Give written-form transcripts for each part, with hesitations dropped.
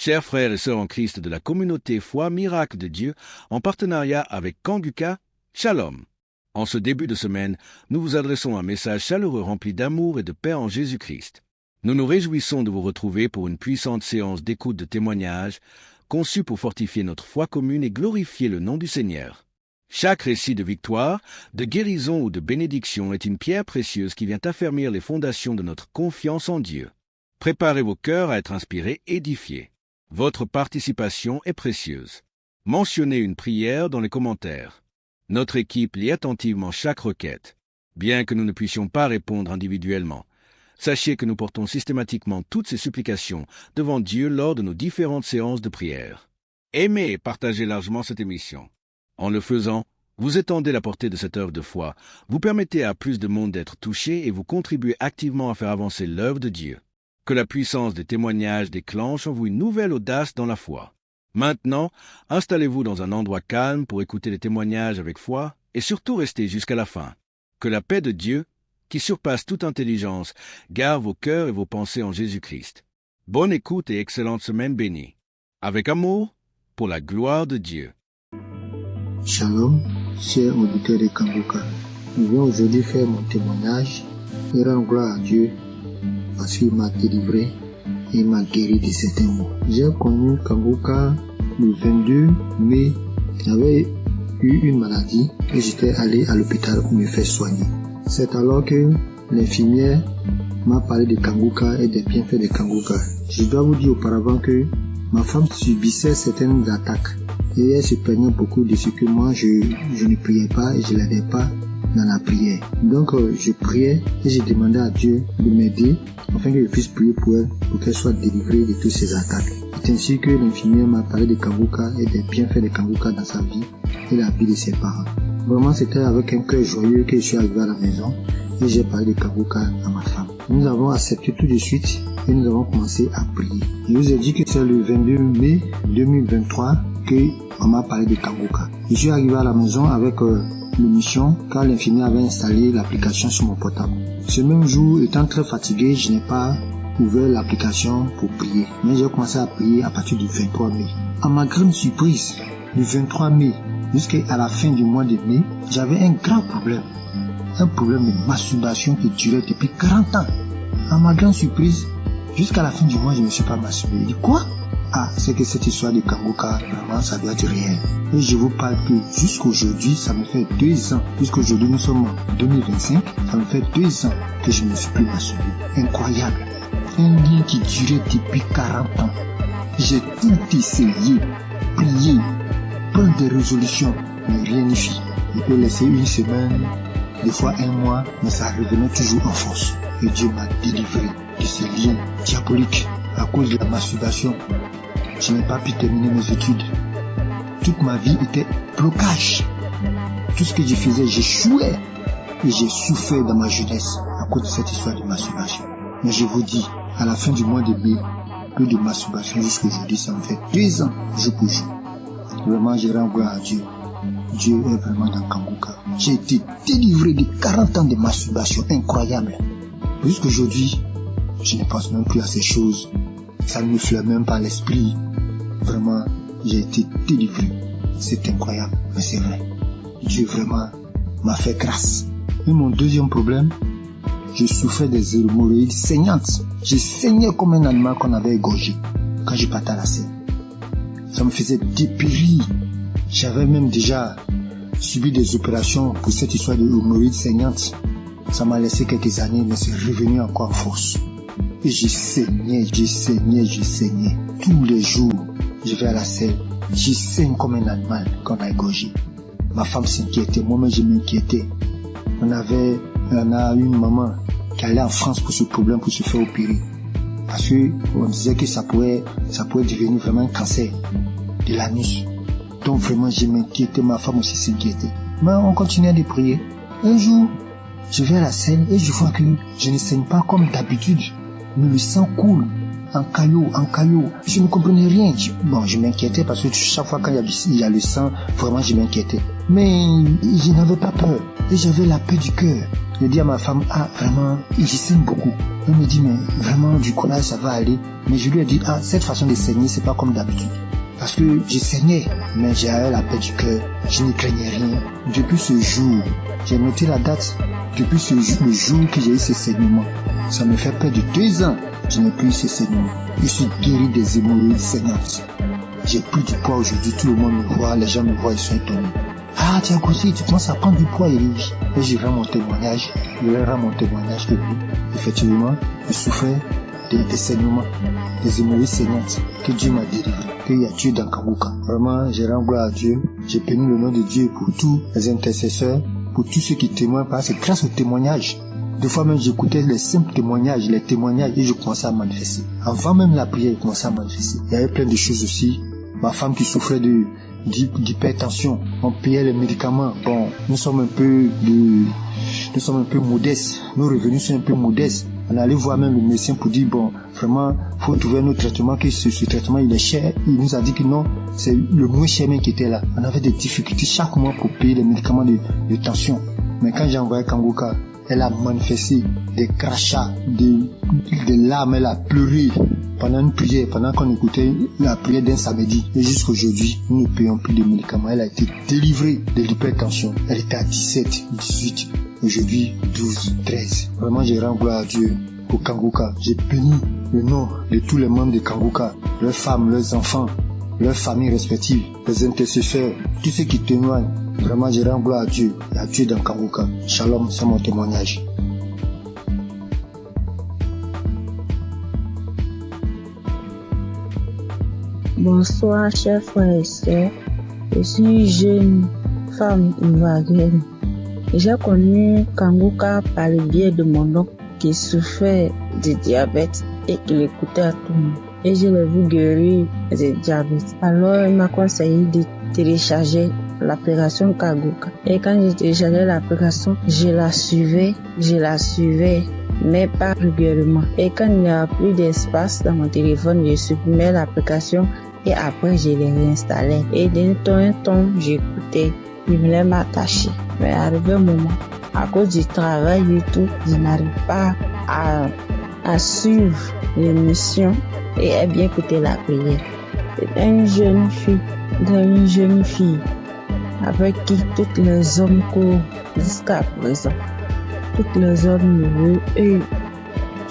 Chers frères et sœurs en Christ de la communauté Foi Miracle de Dieu, en partenariat avec Kanguka, Shalom. En ce début de semaine, nous vous adressons un message chaleureux rempli d'amour et de paix en Jésus-Christ. Nous nous réjouissons de vous retrouver pour une puissante séance d'écoute de témoignages, conçue pour fortifier notre foi commune et glorifier le nom du Seigneur. Chaque récit de victoire, de guérison ou de bénédiction est une pierre précieuse qui vient affermir les fondations de notre confiance en Dieu. Préparez vos cœurs à être inspirés, édifiés. Votre participation est précieuse. Mentionnez une prière dans les commentaires. Notre équipe lit attentivement chaque requête. Bien que nous ne puissions pas répondre individuellement, sachez que nous portons systématiquement toutes ces supplications devant Dieu lors de nos différentes séances de prière. Aimez et partagez largement cette émission. En le faisant, vous étendez la portée de cette œuvre de foi, vous permettez à plus de monde d'être touché et vous contribuez activement à faire avancer l'œuvre de Dieu. Que la puissance des témoignages déclenche en vous une nouvelle audace dans la foi. Maintenant, installez-vous dans un endroit calme pour écouter les témoignages avec foi et surtout restez jusqu'à la fin. Que la paix de Dieu, qui surpasse toute intelligence, garde vos cœurs et vos pensées en Jésus-Christ. Bonne écoute et excellente semaine bénie. Avec amour, pour la gloire de Dieu. Shalom, chers auditeurs de Kanguka. Je viens aujourd'hui faire mon témoignage et rendre gloire à Dieu parce qu'il m'a délivré et m'a guéri de certains maux. J'ai connu Kanguka le 22 mai. J'avais eu une maladie et j'étais allé à l'hôpital pour me faire soigner. C'est alors que l'infirmière m'a parlé de Kanguka et des bienfaits de Kanguka. Je dois vous dire auparavant que ma femme subissait certaines attaques et elle se plaignait beaucoup de ce que moi je ne priais pas et je ne l'aidais pas dans la prière. Donc je priais et je demandais à Dieu de m'aider afin que je puisse prier pour elle, pour qu'elle soit délivrée de toutes ces attaques. C'est ainsi que l'infirmière m'a parlé de Kanguka et des bienfaits de Kanguka dans sa vie et la vie de ses parents. Vraiment, c'était avec un cœur joyeux que je suis arrivé à la maison et j'ai parlé de Kanguka à ma femme. Nous avons accepté tout de suite et nous avons commencé à prier. Je vous ai dit que c'est le 22 mai 2023 qu'on m'a parlé de Kanguka. Je suis arrivé à la maison avec l'émission car l'infirmière avait installé l'application sur mon portable. Ce même jour, étant très fatigué, je n'ai pas ouvert l'application pour prier. Mais j'ai commencé à prier à partir du 23 mai. À ma grande surprise, du 23 mai jusqu'à la fin du mois de mai, j'avais un grand problème. Un problème de masturbation qui durait depuis 40 ans. À ma grande surprise, jusqu'à la fin du mois, je ne me suis pas masturbé. Je dis quoi? Ah, c'est que cette histoire de Kanguka, vraiment, ça doit être réel. Et je vous parle que jusqu'aujourd'hui, ça me fait 2 ans. Jusqu'aujourd'hui, nous sommes en 2025, ça me fait 2 ans que je ne me suis plus masturbé. Incroyable. Un lien qui durait depuis 40 ans. J'ai tout essayé, prié, prendre des résolutions, mais rien n'y fit. Je peux laisser une semaine, des fois 1 mois, mais ça revenait toujours en force. Et Dieu m'a délivré de ces liens diaboliques à cause de la masturbation. Je n'ai pas pu terminer mes études. Toute ma vie était blocage. Tout ce que je faisais, j'échouais. Et j'ai souffert dans ma jeunesse à cause de cette histoire de masturbation. Mais je vous dis, à la fin du mois de mai, que de masturbation jusqu'aujourd'hui, ça me fait 2 ans, jour pour jour. Vraiment, je rends gloire à Dieu. Dieu est vraiment dans Kanguka. J'ai été délivré de 40 ans de masturbation incroyable. Jusqu'aujourd'hui, je ne pense même plus à ces choses. Ça ne me flaire même pas l'esprit. Vraiment, j'ai été délivré. C'est incroyable, mais c'est vrai. Dieu vraiment m'a fait grâce. Et mon deuxième problème, je souffrais des hémorroïdes saignantes. Je saignais comme un animal qu'on avait égorgé quand je partais à la scène. Ça me faisait dépérir. J'avais même déjà subi des opérations pour cette histoire de hémorroïdes saignantes. Ça m'a laissé quelques années, mais c'est revenu encore en force. Et je saignais. Tous les jours, je vais à la selle. Je saigne comme un animal qu'on a égorgé. Ma femme s'inquiétait, moi-même je m'inquiétais. On a une maman qui allait en France pour ce problème, pour se faire opérer. Parce qu'on disait que ça pouvait devenir vraiment un cancer de l'anus. Donc vraiment je m'inquiétais, ma femme aussi s'inquiétait. Mais on continuait de prier. Un jour, je vais à la selle et je vois que je ne saigne pas comme d'habitude. Mais le sang coule. en caillou. Je ne comprenais rien. Je m'inquiétais parce que chaque fois quand il y a le sang, vraiment je m'inquiétais. Mais je n'avais pas peur et j'avais la paix du cœur. Je dis à ma femme, vraiment, j'y saigne beaucoup. Elle me dit, mais vraiment, du courage, ça va aller. Mais je lui ai dit, cette façon de saigner, c'est pas comme d'habitude. Parce que je saignais, mais j'avais la paix du cœur. Je ne craignais rien. Depuis ce jour, j'ai noté la date. Depuis le jour que j'ai eu ce saignement, ça me fait près de 2 ans. Je n'ai plus ce saignement. Je suis guéri des hémorroïdes saignantes. J'ai pris du poids aujourd'hui. Tout le monde me voit, les gens me voient, ils sont étonnés. Tu as grossi, tu commences à prendre du poids, Elie. Et je rends mon témoignage. Que effectivement, je souffrais des saignements, des hémorroïdes saignantes, que Dieu m'a délivré, qu'il y a Dieu dans Kanguka. Vraiment, je rends gloire à Dieu. J'ai béni le nom de Dieu pour tous les intercesseurs, pour tous ceux qui témoignent, parce que grâce aux témoignages, des fois même j'écoutais les simples témoignages, et je commençais à manifester. Avant même la prière, je commençais à manifester. Il y avait plein de choses aussi. Ma femme qui souffrait d'hypertension, on payait les médicaments. Bon, nous sommes un peu modestes. Nos revenus sont un peu modestes. On allait voir même le médecin pour dire, vraiment, faut trouver un autre traitement, que ce traitement, il est cher. Il nous a dit que non, c'est le moins cher même qui était là. On avait des difficultés chaque mois pour payer les médicaments de tension. Mais quand j'ai envoyé Kanguka, elle a manifesté des crachats, des larmes, elle a pleuré pendant une prière, pendant qu'on écoutait la prière d'un samedi. Et jusqu'aujourd'hui, nous ne payons plus de médicaments. Elle a été délivrée de l'hypertension. Elle était à 17, 18, aujourd'hui 12, 13. Vraiment, je rends gloire à Dieu pour Kanguka. J'ai béni le nom de tous les membres de Kanguka, leurs femmes, leurs enfants, leurs familles respectives, les intercesseurs, tous ceux qui témoignent. Vraiment, je rends gloire à Dieu. Il y a Dieu dans Kanguka. Shalom, c'est mon témoignage. Bonsoir, chers frères et sœurs. Je suis une jeune femme ivoirienne. J'ai connu Kanguka par le biais de mon oncle qui souffrait de diabète et qui l'écoutait à tout le monde. Et je l'ai vu guérir du diabète. Alors, il m'a conseillé de télécharger l'application Kanguka. Et quand j'ai téléchargé l'application, je la suivais, mais pas régulièrement. Et quand il n'y a plus d'espace dans mon téléphone, je supprimais l'application et après je l'ai réinstallée. Et d'un temps en temps, j'écoutais, je voulais m'attacher. Mais arrivé un moment, à cause du travail et tout, je n'arrive pas à suivre l'émission et à bien écouter la prière. C'est une jeune fille avec qui tous les hommes courent jusqu'à présent. Tous les hommes me veulent et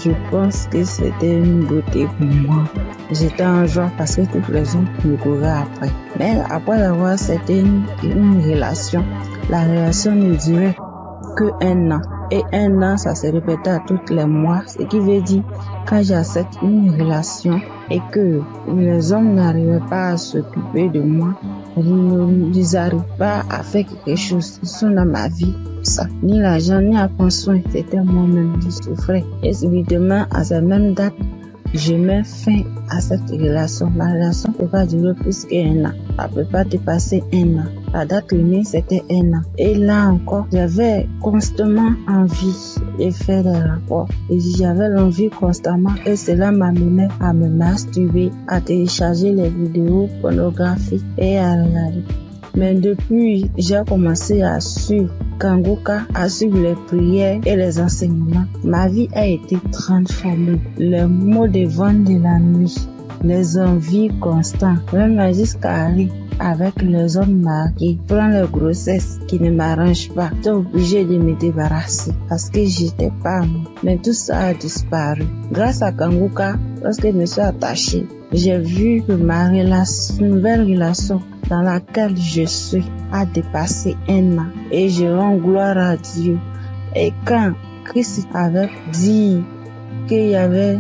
je pense que c'était une beauté pour moi. J'étais en joie parce que toutes les hommes me couraient après. Mais après avoir, c'était une relation. La relation ne durait que 1 an. Et 1 an, ça se répétait à tous les mois. Ce qui veut dire, quand j'accepte une relation et que les hommes n'arrivaient pas à s'occuper de moi, ils n'arrivent pas à faire quelque chose. Ils sont dans ma vie. Ça. Ni l'argent, ni à prendre soin. C'était moi-même qui souffrais. Et subitement, à cette même date, je mets fin à cette relation. La relation ne peut pas durer plus qu'1 an. Ça ne peut pas dépasser 1 an. La date limite, c'était 1 an. Et là encore, j'avais constamment envie de faire des rapports. Et j'avais l'envie constamment. Et cela m'amenait à me masturber, à télécharger les vidéos pornographiques et à regarder. Mais depuis, j'ai commencé à suivre Kanguka, à suivre les prières et les enseignements. Ma vie a été transformée. Les maux de vent de la nuit, les envies constantes, même jusqu'à aller avec les hommes mariés, prendre les grossesses qui ne m'arrangent pas. J'étais obligée de me débarrasser parce que j'étais pas moi. Mais tout ça a disparu. Grâce à Kanguka, lorsque je me suis attachée, j'ai vu que ma nouvelle relation dans laquelle je suis a dépassé 1 an. Et je rends gloire à Dieu. Et quand Christ avait dit qu'il y avait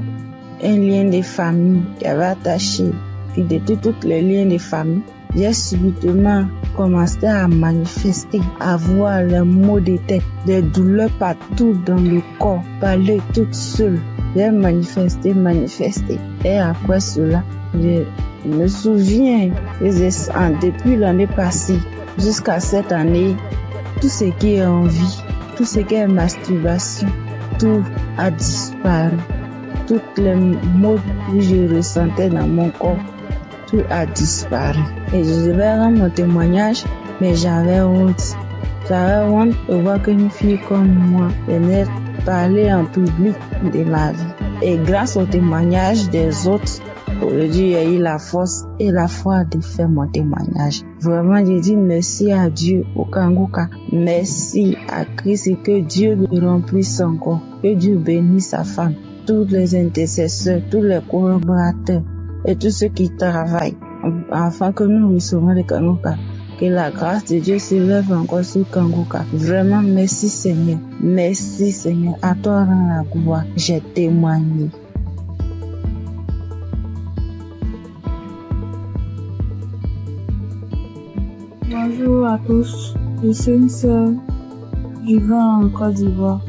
un lien de famille qui avait attaché, puis de tous les liens de famille, j'ai subitement commencé à manifester, à voir les maux de tête, des douleurs partout dans le corps, parler toute seule. J'ai manifesté. Et après cela, je me souviens, depuis l'année passée jusqu'à cette année, tout ce qui est envie, tout ce qui est masturbation, tout a disparu. toutes les maux que je ressentais dans mon corps, tout a disparu. Et je devais rendre mon témoignage, mais j'avais honte. J'avais honte de voir qu'une fille comme moi venait parler en public de ma vie. Et grâce au témoignage des autres, aujourd'hui, j'ai eu la force et la foi de faire mon témoignage. Vraiment, je dis merci à Dieu, au Kanguka. Merci à Christ et que Dieu lui remplisse encore. Que Dieu bénisse sa femme, tous les intercesseurs, tous les collaborateurs et tous ceux qui travaillent afin que nous recevons le Kanguka. Que la grâce de Dieu s'élève encore sur Kanguka. Vraiment, merci Seigneur. Merci Seigneur. À toi rend la gloire. J'ai témoigné. Bonjour à tous. Je suis une sœur vivant en Côte d'Ivoire.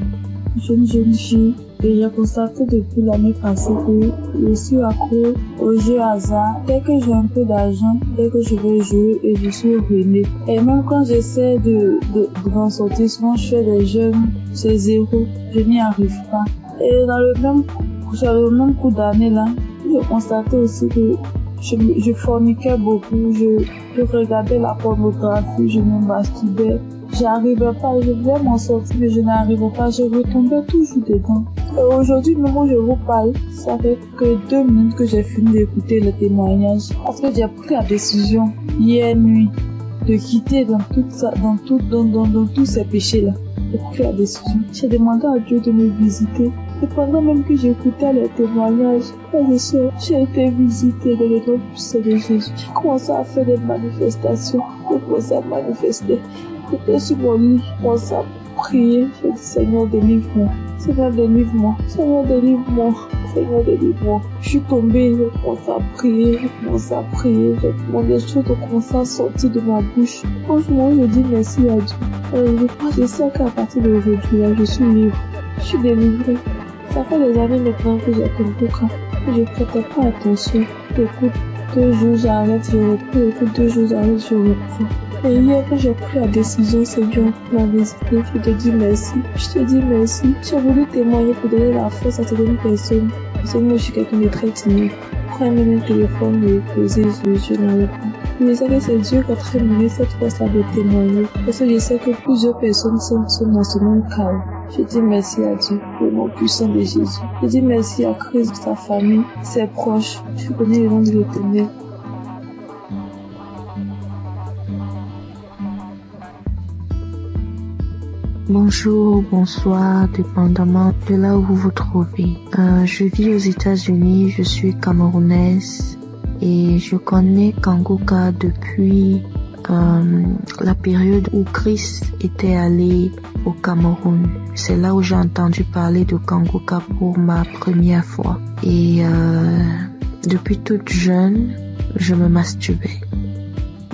Je suis une jeune fille et j'ai constaté depuis l'année passée que je suis accro aux jeux hasard. Dès que j'ai un peu d'argent, dès que je veux jouer, et je suis ruinée. Et même quand j'essaie de m'en sortir, souvent je fais des jeux, c'est zéro. Je n'y arrive pas. Et sur le même coup d'année là, j'ai constaté aussi que je forniquais beaucoup, je regardais la pornographie, je me masturbais. J'arrivais pas, je voulais m'en sortir, mais je n'arrivais pas, je retombais toujours dedans. Et aujourd'hui, même où je vous parle, ça fait que 2 minutes que j'ai fini d'écouter le témoignage. Parce que j'ai pris la décision, hier nuit, de quitter dans tous ces péchés-là. J'ai pris la décision. J'ai demandé à Dieu de me visiter. Et pendant même que j'écoutais les témoignages, j'ai été visitée dans le nom puissant de Jésus. J'ai commencé à faire des manifestations. J'ai commencé à manifester. J'étais sur mon lit, je commençais à prier. J'ai dit, Seigneur, délivre-moi. Seigneur, délivre-moi. Seigneur, délivre-moi. Seigneur, délivre-moi. Je suis tombée, j'ai commencé à prier. J'ai demandé des choses ont commencé à sortir de ma bouche. Franchement, je dis merci à Dieu. Je sais qu'à partir d'aujourd'hui, je suis libre. Je suis délivrée. Ça fait des années maintenant que j'ai Kanguka. Je ne prêtais pas attention. J'écoute 2 jours, j'arrête, je reprends. J'écoute 2 jours, j'arrête, je reprends. Et hier, quand j'ai pris la décision, Seigneur, la visiter, je te dis merci. J'ai voulu témoigner pour donner la force à certaines personnes. Parce que moi, je suis quelqu'un de très timide. Quand même un téléphone me poser, je n'arrive pas. Je sais que c'est Dieu qui a très donné cette force-là de témoigner. Parce que je sais que plusieurs personnes sont dans ce même cas. Je dis merci à Dieu, le nom puissant de Jésus. Je dis merci à Christ, sa famille, ses proches. Je connais le nom de l'Éternel. Bonjour, bonsoir, dépendamment de là où vous vous trouvez. Je vis aux États-Unis, je suis camerounaise et je connais Kanguka depuis la période où Christ était allé au Cameroun. C'est là où j'ai entendu parler de Kanguka pour ma première fois. Et depuis toute jeune, je me masturbais.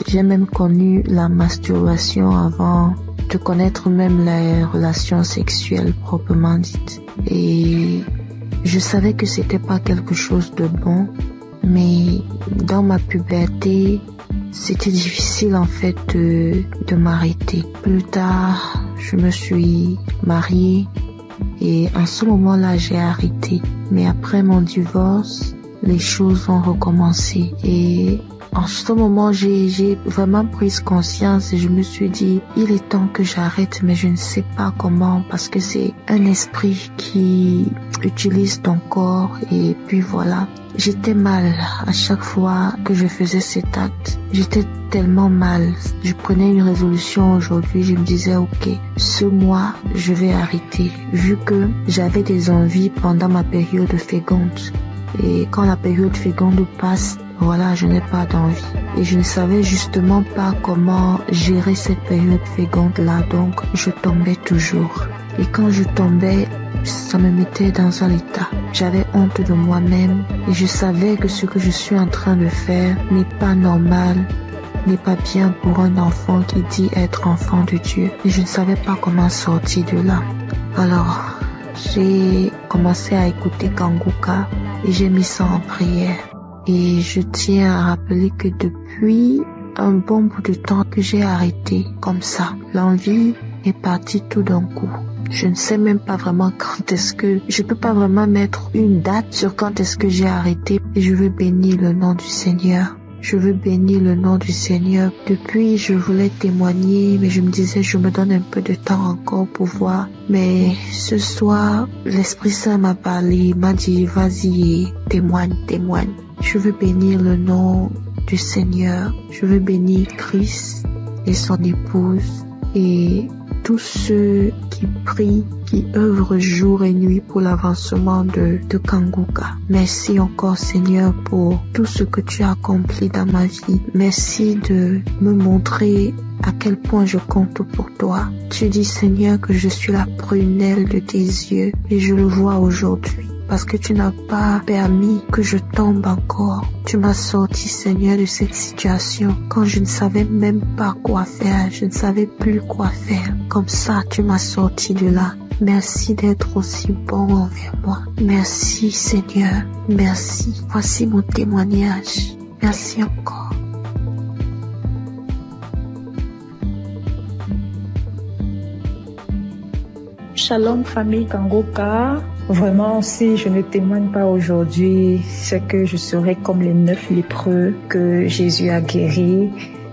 J'ai même connu la masturbation avant de connaître même les relations sexuelles proprement dites. Et je savais que c'était pas quelque chose de bon, mais dans ma puberté, c'était difficile en fait de m'arrêter. Plus tard, je me suis mariée et en ce moment-là, j'ai arrêté. Mais après mon divorce, les choses ont recommencé et en ce moment, j'ai vraiment pris conscience et je me suis dit, il est temps que j'arrête, mais je ne sais pas comment parce que c'est un esprit qui utilise ton corps et puis voilà. J'étais mal à chaque fois que je faisais cet acte. J'étais tellement mal. Je prenais une résolution aujourd'hui, je me disais, ok, ce mois, je vais arrêter. Vu que j'avais des envies pendant ma période féconde. Et quand la période féconde passe, voilà, je n'ai pas d'envie. Et je ne savais justement pas comment gérer cette période féconde-là, donc je tombais toujours. Et quand je tombais, ça me mettait dans un état. J'avais honte de moi-même et je savais que ce que je suis en train de faire n'est pas normal, n'est pas bien pour un enfant qui dit être enfant de Dieu. Et je ne savais pas comment sortir de là. Alors, j'ai commencé à écouter Kanguka et j'ai mis ça en prière. Et je tiens à rappeler que depuis un bon bout de temps que j'ai arrêté comme ça, l'envie est partie tout d'un coup. Je ne sais même pas vraiment quand est-ce que... Je peux pas vraiment mettre une date sur quand est-ce que j'ai arrêté. Et je veux bénir le nom du Seigneur. Je veux bénir le nom du Seigneur. Depuis, je voulais témoigner, mais je me disais, je me donne un peu de temps encore pour voir. Mais ce soir, l'Esprit Saint m'a parlé, m'a dit, vas-y et témoigne. Je veux bénir le nom du Seigneur. Je veux bénir Christ et son épouse et tous ceux qui prient, qui œuvrent jour et nuit pour l'avancement de Kanguka. Merci encore Seigneur pour tout ce que tu as accompli dans ma vie. Merci de me montrer à quel point je compte pour toi. Tu dis Seigneur que je suis la prunelle de tes yeux et je le vois aujourd'hui. Parce que tu n'as pas permis que je tombe encore. Tu m'as sorti, Seigneur, de cette situation quand je ne savais même pas quoi faire. Je ne savais plus quoi faire. Comme ça, tu m'as sorti de là. Merci d'être aussi bon envers moi. Merci, Seigneur. Merci. Voici mon témoignage. Merci encore. Shalom, famille Kanguka. Vraiment, si je ne témoigne pas aujourd'hui, c'est que je serai comme les 9 lépreux que Jésus a guéris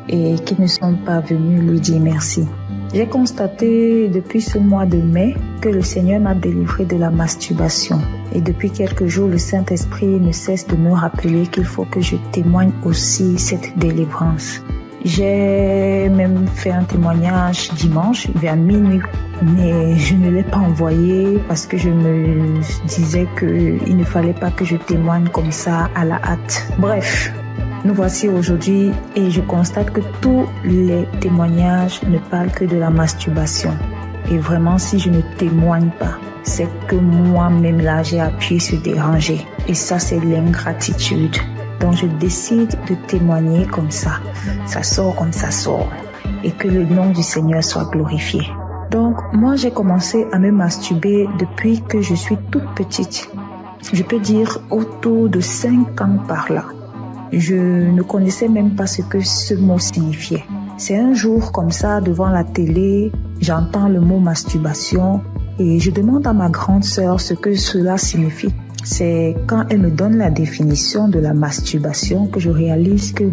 et qui ne sont pas venus lui dire merci. J'ai constaté depuis ce mois de mai que le Seigneur m'a délivré de la masturbation. Et depuis quelques jours, le Saint-Esprit ne cesse de me rappeler qu'il faut que je témoigne aussi cette délivrance. J'ai même fait un témoignage dimanche vers minuit, mais je ne l'ai pas envoyé parce que je me disais qu'il ne fallait pas que je témoigne comme ça à la hâte. Bref, nous voici aujourd'hui et je constate que tous les témoignages ne parlent que de la masturbation. Et vraiment, si je ne témoigne pas, c'est que moi-même là, j'ai appuyé sur déranger. Et ça, c'est l'ingratitude. Donc je décide de témoigner comme ça. Ça sort comme ça sort. Et que le nom du Seigneur soit glorifié. Donc moi j'ai commencé à me masturber depuis que je suis toute petite. Je peux dire autour de 5 ans par là. Je ne connaissais même pas ce que ce mot signifiait. C'est un jour comme ça devant la télé, j'entends le mot masturbation et je demande à ma grande sœur ce que cela signifie. C'est quand elle me donne la définition de la masturbation que je réalise que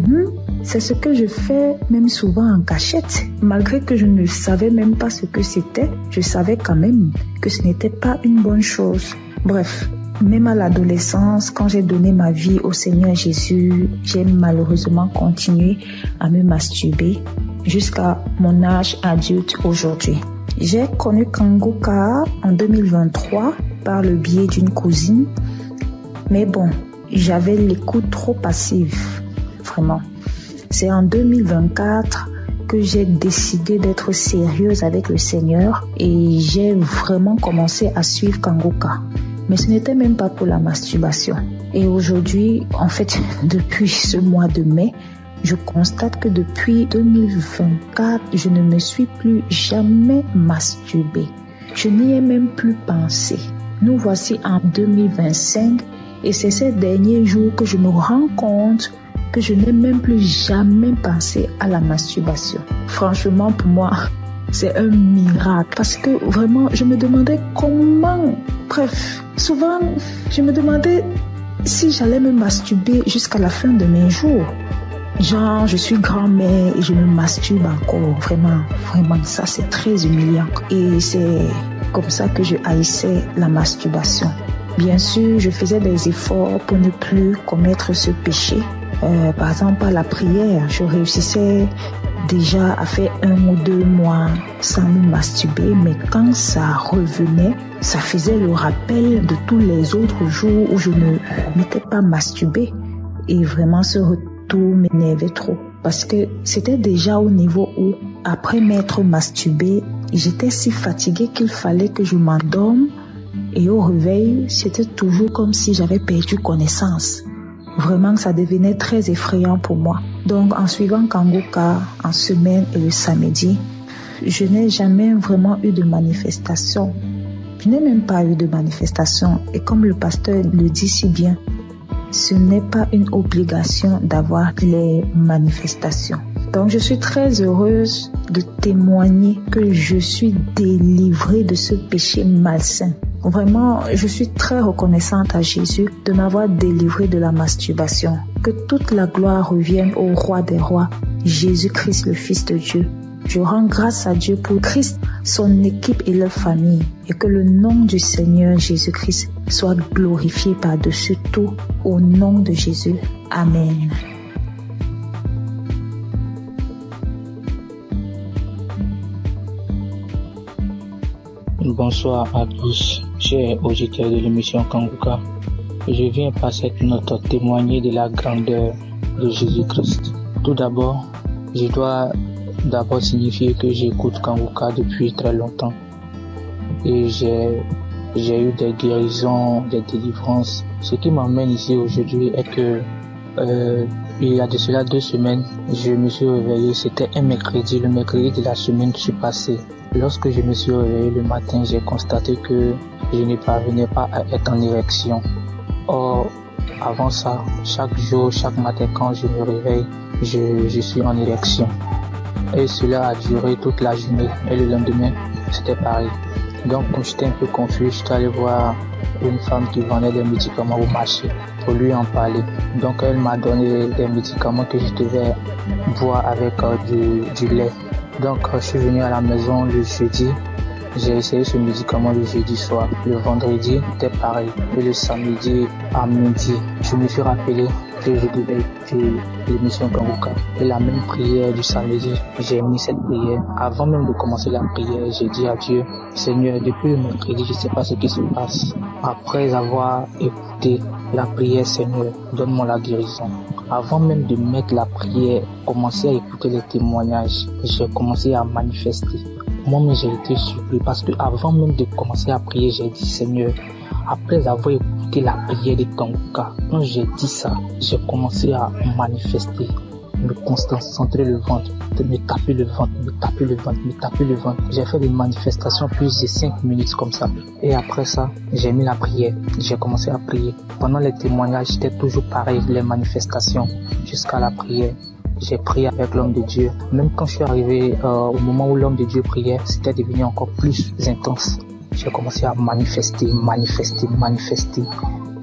c'est ce que je fais même souvent en cachette. Malgré que je ne savais même pas ce que c'était, je savais quand même que ce n'était pas une bonne chose. Bref, même à l'adolescence, quand j'ai donné ma vie au Seigneur Jésus, j'ai malheureusement continué à me masturber jusqu'à mon âge adulte aujourd'hui. J'ai connu Kanguka en 2023 par le biais d'une cousine. Mais bon, j'avais l'écoute trop passive, vraiment. C'est en 2024 que j'ai décidé d'être sérieuse avec le Seigneur et j'ai vraiment commencé à suivre Kanguka. Mais ce n'était même pas pour la masturbation. Et aujourd'hui, en fait, depuis ce mois de mai, je constate que depuis 2024, je ne me suis plus jamais masturbée. Je n'y ai même plus pensé. Nous voici en 2025 et c'est ces derniers jours que je me rends compte que je n'ai même plus jamais pensé à la masturbation. Franchement, pour moi, c'est un miracle parce que vraiment, je me demandais comment. Bref, souvent, je me demandais si j'allais me masturber jusqu'à la fin de mes jours. Genre, je suis grand-mère et je me masturbe encore. Vraiment, ça c'est très humiliant. Et c'est comme ça que je haïssais la masturbation. Bien sûr, je faisais des efforts pour ne plus commettre ce péché. Par exemple, à la prière, je réussissais déjà à faire 1 ou 2 mois sans me masturber. Mais quand ça revenait, ça faisait le rappel de tous les autres jours où je ne m'étais pas masturbée. Et vraiment, ce retour m'énervait trop. Parce que c'était déjà au niveau où, après m'être masturbée, j'étais si fatiguée qu'il fallait que je m'endorme. Et au réveil, c'était toujours comme si j'avais perdu connaissance. Vraiment, ça devenait très effrayant pour moi. Donc, en suivant Kanguka en semaine et le samedi, je n'ai jamais vraiment eu de manifestation. Je n'ai même pas eu de manifestation. Et comme le pasteur le dit si bien, ce n'est pas une obligation d'avoir les manifestations. Donc je suis très heureuse de témoigner que je suis délivrée de ce péché malsain. Vraiment, je suis très reconnaissante à Jésus de m'avoir délivrée de la masturbation. Que toute la gloire revienne au roi des rois, Jésus-Christ, le Fils de Dieu. Je rends grâce à Dieu pour Christ, son équipe et leur famille, et que le nom du Seigneur Jésus-Christ soit glorifié par-dessus tout, au nom de Jésus. Amen. Bonsoir à tous, chers auditeurs de l'émission Kanguka. Je viens par cette note témoigner de la grandeur de Jésus-Christ. Tout d'abord, je dois signifier que j'écoute Kanguka depuis très longtemps. Et j'ai eu des guérisons, des délivrances. Ce qui m'emmène ici aujourd'hui est que il y a de cela 2 semaines, je me suis réveillé, c'était un mercredi, le mercredi de la semaine qui passée. Lorsque je me suis réveillé le matin, j'ai constaté que je ne parvenais pas à être en érection. Or, avant ça, chaque jour, chaque matin quand je me réveille, je suis en érection. Et cela a duré toute la journée. Et le lendemain, c'était pareil. Donc, quand j'étais un peu confus, j'étais allé voir une femme qui vendait des médicaments au marché pour lui en parler. Donc, elle m'a donné des médicaments que je devais boire avec du lait. Donc, je suis venu à la maison le jeudi. J'ai essayé ce médicament le jeudi soir. Le vendredi, c'était pareil. Et le samedi à midi, je me suis rappelé que je devais écouter l'émission Kanguka. Et la même prière du samedi, j'ai mis cette prière. Avant même de commencer la prière, j'ai dit à Dieu, Seigneur, depuis le mercredi, je ne sais pas ce qui se passe. Après avoir écouté la prière, Seigneur, donne-moi la guérison. Avant même de mettre la prière, commencer à écouter les témoignages, j'ai commencé à manifester. Moi-même, j'ai été surpris parce que avant même de commencer à prier, j'ai dit, Seigneur, après avoir écouté la prière de Kanguka, quand j'ai dit ça, j'ai commencé à manifester, me concentrer le ventre, me taper le ventre. J'ai fait des manifestations plus de 5 minutes comme ça. Et après ça, j'ai mis la prière. J'ai commencé à prier. Pendant les témoignages, c'était toujours pareil, les manifestations, jusqu'à la prière. J'ai prié avec l'homme de Dieu. Même quand je suis arrivé au moment où l'homme de Dieu priait, c'était devenu encore plus intense. J'ai commencé à manifester.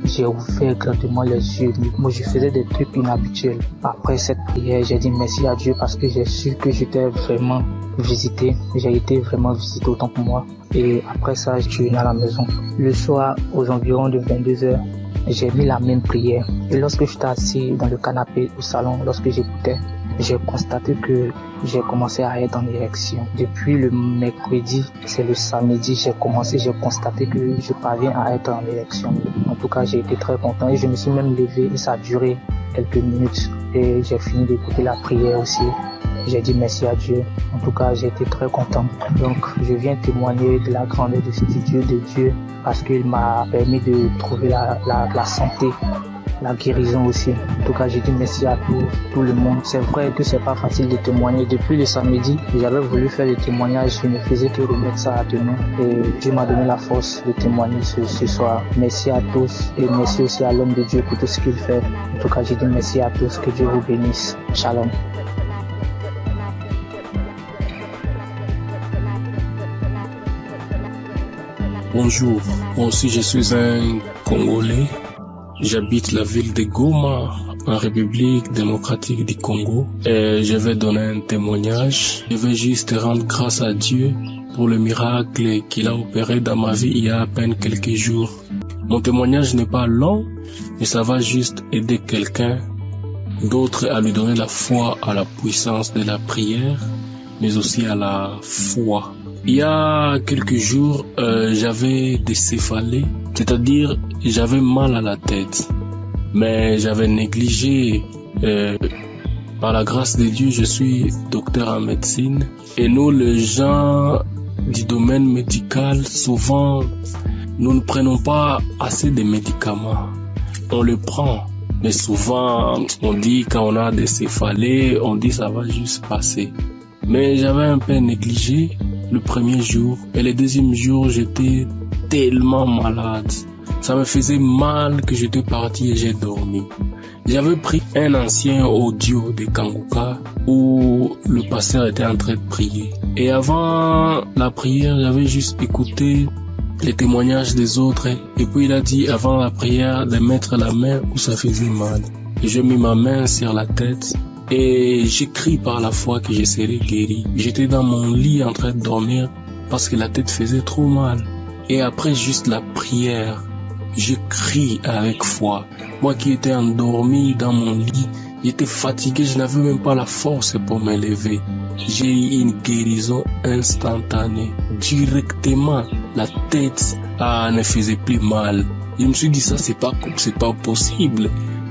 J'ai ouvert grandement les yeux. Moi, je faisais des trucs inhabituels. Après cette prière, j'ai dit merci à Dieu parce que j'ai su que j'étais vraiment visité. J'ai été vraiment visité autant pour moi. Et après ça, je suis venu à la maison. Le soir, aux environs de 22h, j'ai mis la même prière. Et lorsque j'étais assis dans le canapé au salon, lorsque j'écoutais, j'ai constaté que j'ai commencé à être en érection. Depuis le mercredi, c'est le samedi, j'ai constaté que je parviens à être en érection. En tout cas, j'ai été très content et je me suis même levé et ça a duré quelques minutes. Et j'ai fini d'écouter la prière aussi. J'ai dit merci à Dieu. En tout cas, j'ai été très content. Donc, je viens témoigner de la grandeur de Dieu parce qu'il m'a permis de trouver la santé, la guérison aussi. En tout cas, j'ai dit merci à tout le monde. C'est vrai que c'est pas facile de témoigner. Depuis le samedi, j'avais voulu faire le témoignage. Je ne faisais que remettre ça à demain. Et Dieu m'a donné la force de témoigner ce soir. Merci à tous et merci aussi à l'homme de Dieu pour tout ce qu'il fait. En tout cas, j'ai dit merci à tous. Que Dieu vous bénisse. Shalom. Bonjour, moi aussi je suis un Congolais. J'habite la ville de Goma, en République démocratique du Congo. Et je vais donner un témoignage. Je vais juste rendre grâce à Dieu pour le miracle qu'il a opéré dans ma vie il y a à peine quelques jours. Mon témoignage n'est pas long, mais ça va juste aider quelqu'un d'autre à lui donner la foi à la puissance de la prière, mais aussi à la foi. Il y a quelques jours, j'avais des céphalées, c'est-à-dire j'avais mal à la tête, mais j'avais négligé. Par la grâce de Dieu, je suis docteur en médecine et nous, les gens du domaine médical, souvent, nous ne prenons pas assez de médicaments. On le prend, mais souvent, on dit quand on a des céphalées, on dit ça va juste passer. Mais j'avais un peu négligé le premier jour et le deuxième jour, j'étais tellement malade. Ça me faisait mal que j'étais parti et j'ai dormi. J'avais pris un ancien audio de Kanguka où le pasteur était en train de prier. Et avant la prière, j'avais juste écouté les témoignages des autres. Et puis il a dit avant la prière de mettre la main où ça faisait mal. Et j'ai mis ma main sur la tête et j'ai crié par la foi que je serais guéri. J'étais dans mon lit en train de dormir parce que la tête faisait trop mal. Et après juste la prière, je crie avec foi. Moi qui étais endormi dans mon lit, j'étais fatigué, je n'avais même pas la force pour me lever. J'ai eu une guérison instantanée. Directement, la tête ne faisait plus mal. Je me suis dit ça, c'est pas possible.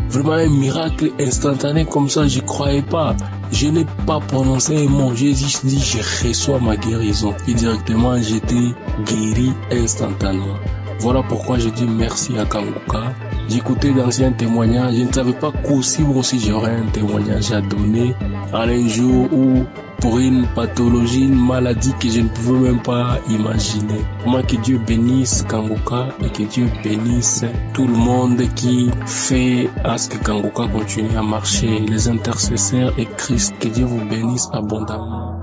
Vraiment un miracle instantané comme ça, je croyais pas. Je n'ai pas prononcé un mot, j'ai juste dit je reçois ma guérison. Et directement, j'étais guéri instantanément. Voilà pourquoi je dis merci à Kanguka. J'écoutais d'anciens témoignages, je ne savais pas qu'aussi j'aurais un témoignage à donner en un jour où pour une pathologie, une maladie que je ne pouvais même pas imaginer. Moi, que Dieu bénisse Kanguka et que Dieu bénisse tout le monde qui fait à ce que Kanguka continue à marcher, les intercesseurs et Christ, que Dieu vous bénisse abondamment.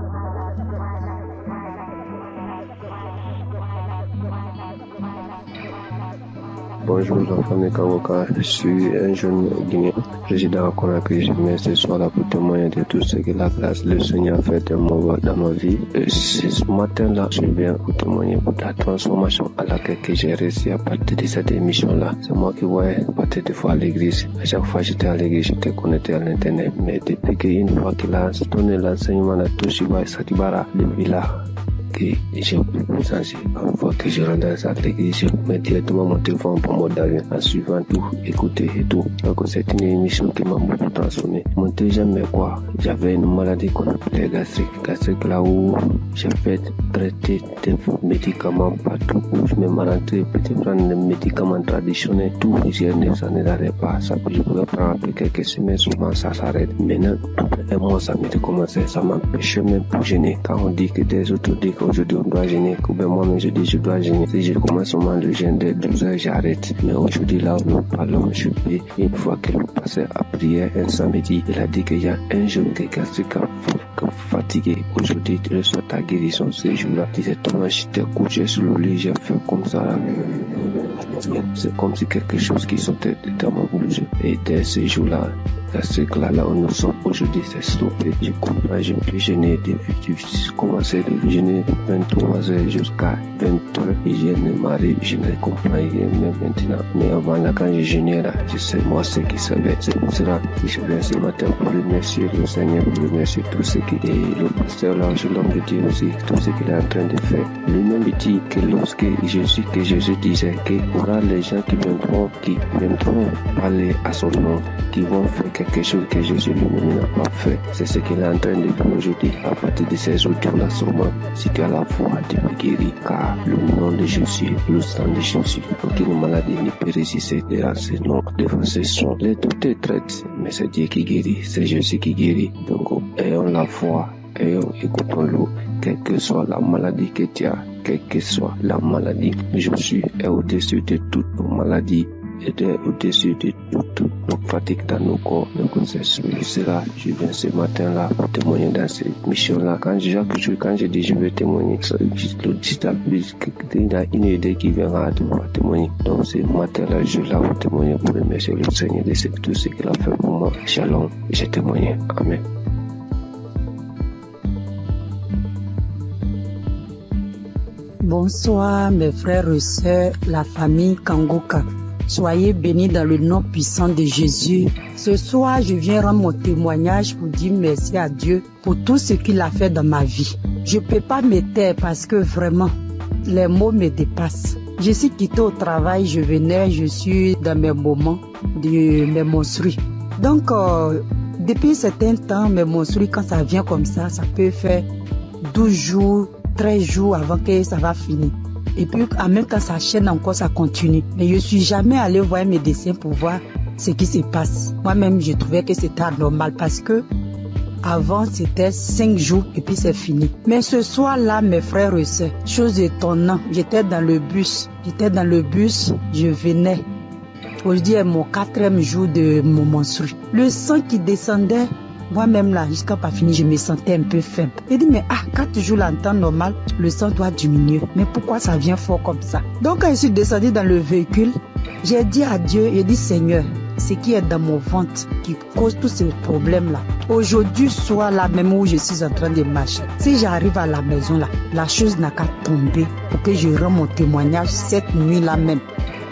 Bonjour la famille Kanguka, je suis un jeune Guinéen, résident à Conakry. Je viens ce soir là pour témoigner de tout ce que la grâce le Seigneur a fait dans ma vie. Ce matin-là, je viens pour témoigner pour la transformation à laquelle j'ai réussi à partir de cette émission-là. C'est moi qui voyais partir des fois à l'église. À chaque fois que j'étais à l'église, j'étais connecté à l'internet. Mais depuis qu'une fois qu'il a donné l'enseignement de Toshiba Satibara, depuis là, que j'ai senti une fois que je rentre dans l'église, je mets directement mon téléphone pour mode d'avion en suivant tout, écouter et tout. Donc c'est une émission qui m'a beaucoup transformé. Mon deuxième quoi, j'avais une maladie qu'on appelait gastrique là où j'ai fait traiter des médicaments partout où je me rentré pour prendre des médicaments traditionnels, tout ça ne n'arrête pas. Ça je pouvais prendre après quelques semaines, souvent ça s'arrête. Maintenant, après un mois, ça m'était commencé, ça m'empêchait même pour gêner. Quand on dit que des autres disent qu'aujourd'hui on doit gêner, ou bien moi-même je dis je dois gêner. Si je commence seulement le gêne dès 12 heures, j'arrête. Mais aujourd'hui là où nous parlons, je peux, une fois que le pasteur a prié un samedi, il a dit qu'il y a un jour que gastrique fatigué. Aujourd'hui, tu reçois ta guérison. Ces jours-là, directement, j'étais couché sur le lit, j'ai fait comme ça. C'est comme si quelque chose qui sortait dans ma bouche. Et dès ces jours-là, gastrique là où nous sommes aujourd'hui, c'est stoppé. Je comprends, je peux gêner depuis, j'ai commencé de gêner de 23 heures jusqu'à 20 heures. Et je ne m'arrive, je ne comprends rien même maintenant. Mais avant là, quand je gênais là, je sais moi ce qui savait. C'est pour cela que je viens ce matin pour remercier le Seigneur, pour remercier tout ce qui est le pasteur là, je l'homme de Dieu aussi, tout ce qu'il est en train de faire. Lui-même dit que lorsque Jésus disait qu'il y aura les gens qui viendront parler à son nom, qui vont faire quelque chose que Jésus lui-même n'a pas fait. C'est ce qu'il est en train de faire aujourd'hui. À partir de ces audios-là, sûrement, si tu as la foi, tu peux guérir, car le nom de Jésus, le sang de Jésus, aucune maladie ne peut résister devant ce nom, devant ce son. Les doutes traitent, mais c'est Dieu qui guérit, c'est Jésus qui guérit. Donc, ayons la foi, écoutons-le, quelle que soit la maladie que tu as, quelle que soit la maladie. Jésus est au-dessus de toutes nos maladies. Et au-dessus de toute nos fatigues dans nos corps. Donc c'est cela, je viens ce matin-là pour témoigner dans cette mission-là. Quand je dis je vais témoigner, il y a une idée qui vient à témoigner. Donc ce matin-là, je suis là pour témoigner, pour remercier le Seigneur de tout ce qu'il a fait pour moi. Shalom, j'ai témoigné. Amen. Bonsoir mes frères et sœurs, la famille Kanguka. Soyez bénis dans le nom puissant de Jésus. Ce soir, je viens rendre mon témoignage pour dire merci à Dieu pour tout ce qu'il a fait dans ma vie. Je ne peux pas me taire parce que vraiment, les mots me dépassent. Je suis quitté au travail, je suis dans mes moments de mes menstrues. Donc, depuis un certain temps, mes menstrues, quand ça vient comme ça peut faire 12 jours, 13 jours avant que ça va finir. Et puis, en même temps, ça chaîne encore, ça continue. Mais je ne suis jamais allé voir un médecin pour voir ce qui se passe. Moi-même, je trouvais que c'était anormal parce que avant, c'était 5 jours et puis c'est fini. Mais ce soir-là, mes frères et sœurs, chose étonnante, j'étais dans le bus, je venais. Aujourd'hui est mon 4e jour de mon menstru. Le sang qui descendait, moi-même là, jusqu'à pas fini, je me sentais un peu faible. J'ai dit, mais 4 jours là, en temps normal, le sang doit diminuer. Mais pourquoi ça vient fort comme ça? Donc quand je suis descendue dans le véhicule, j'ai dit à Dieu, j'ai dit, Seigneur, ce qui est dans mon ventre qui cause tous ces problèmes-là. Aujourd'hui, soit là même où je suis en train de marcher. Si j'arrive à la maison là, la chose n'a qu'à tomber pour que je rende mon témoignage cette nuit-là même.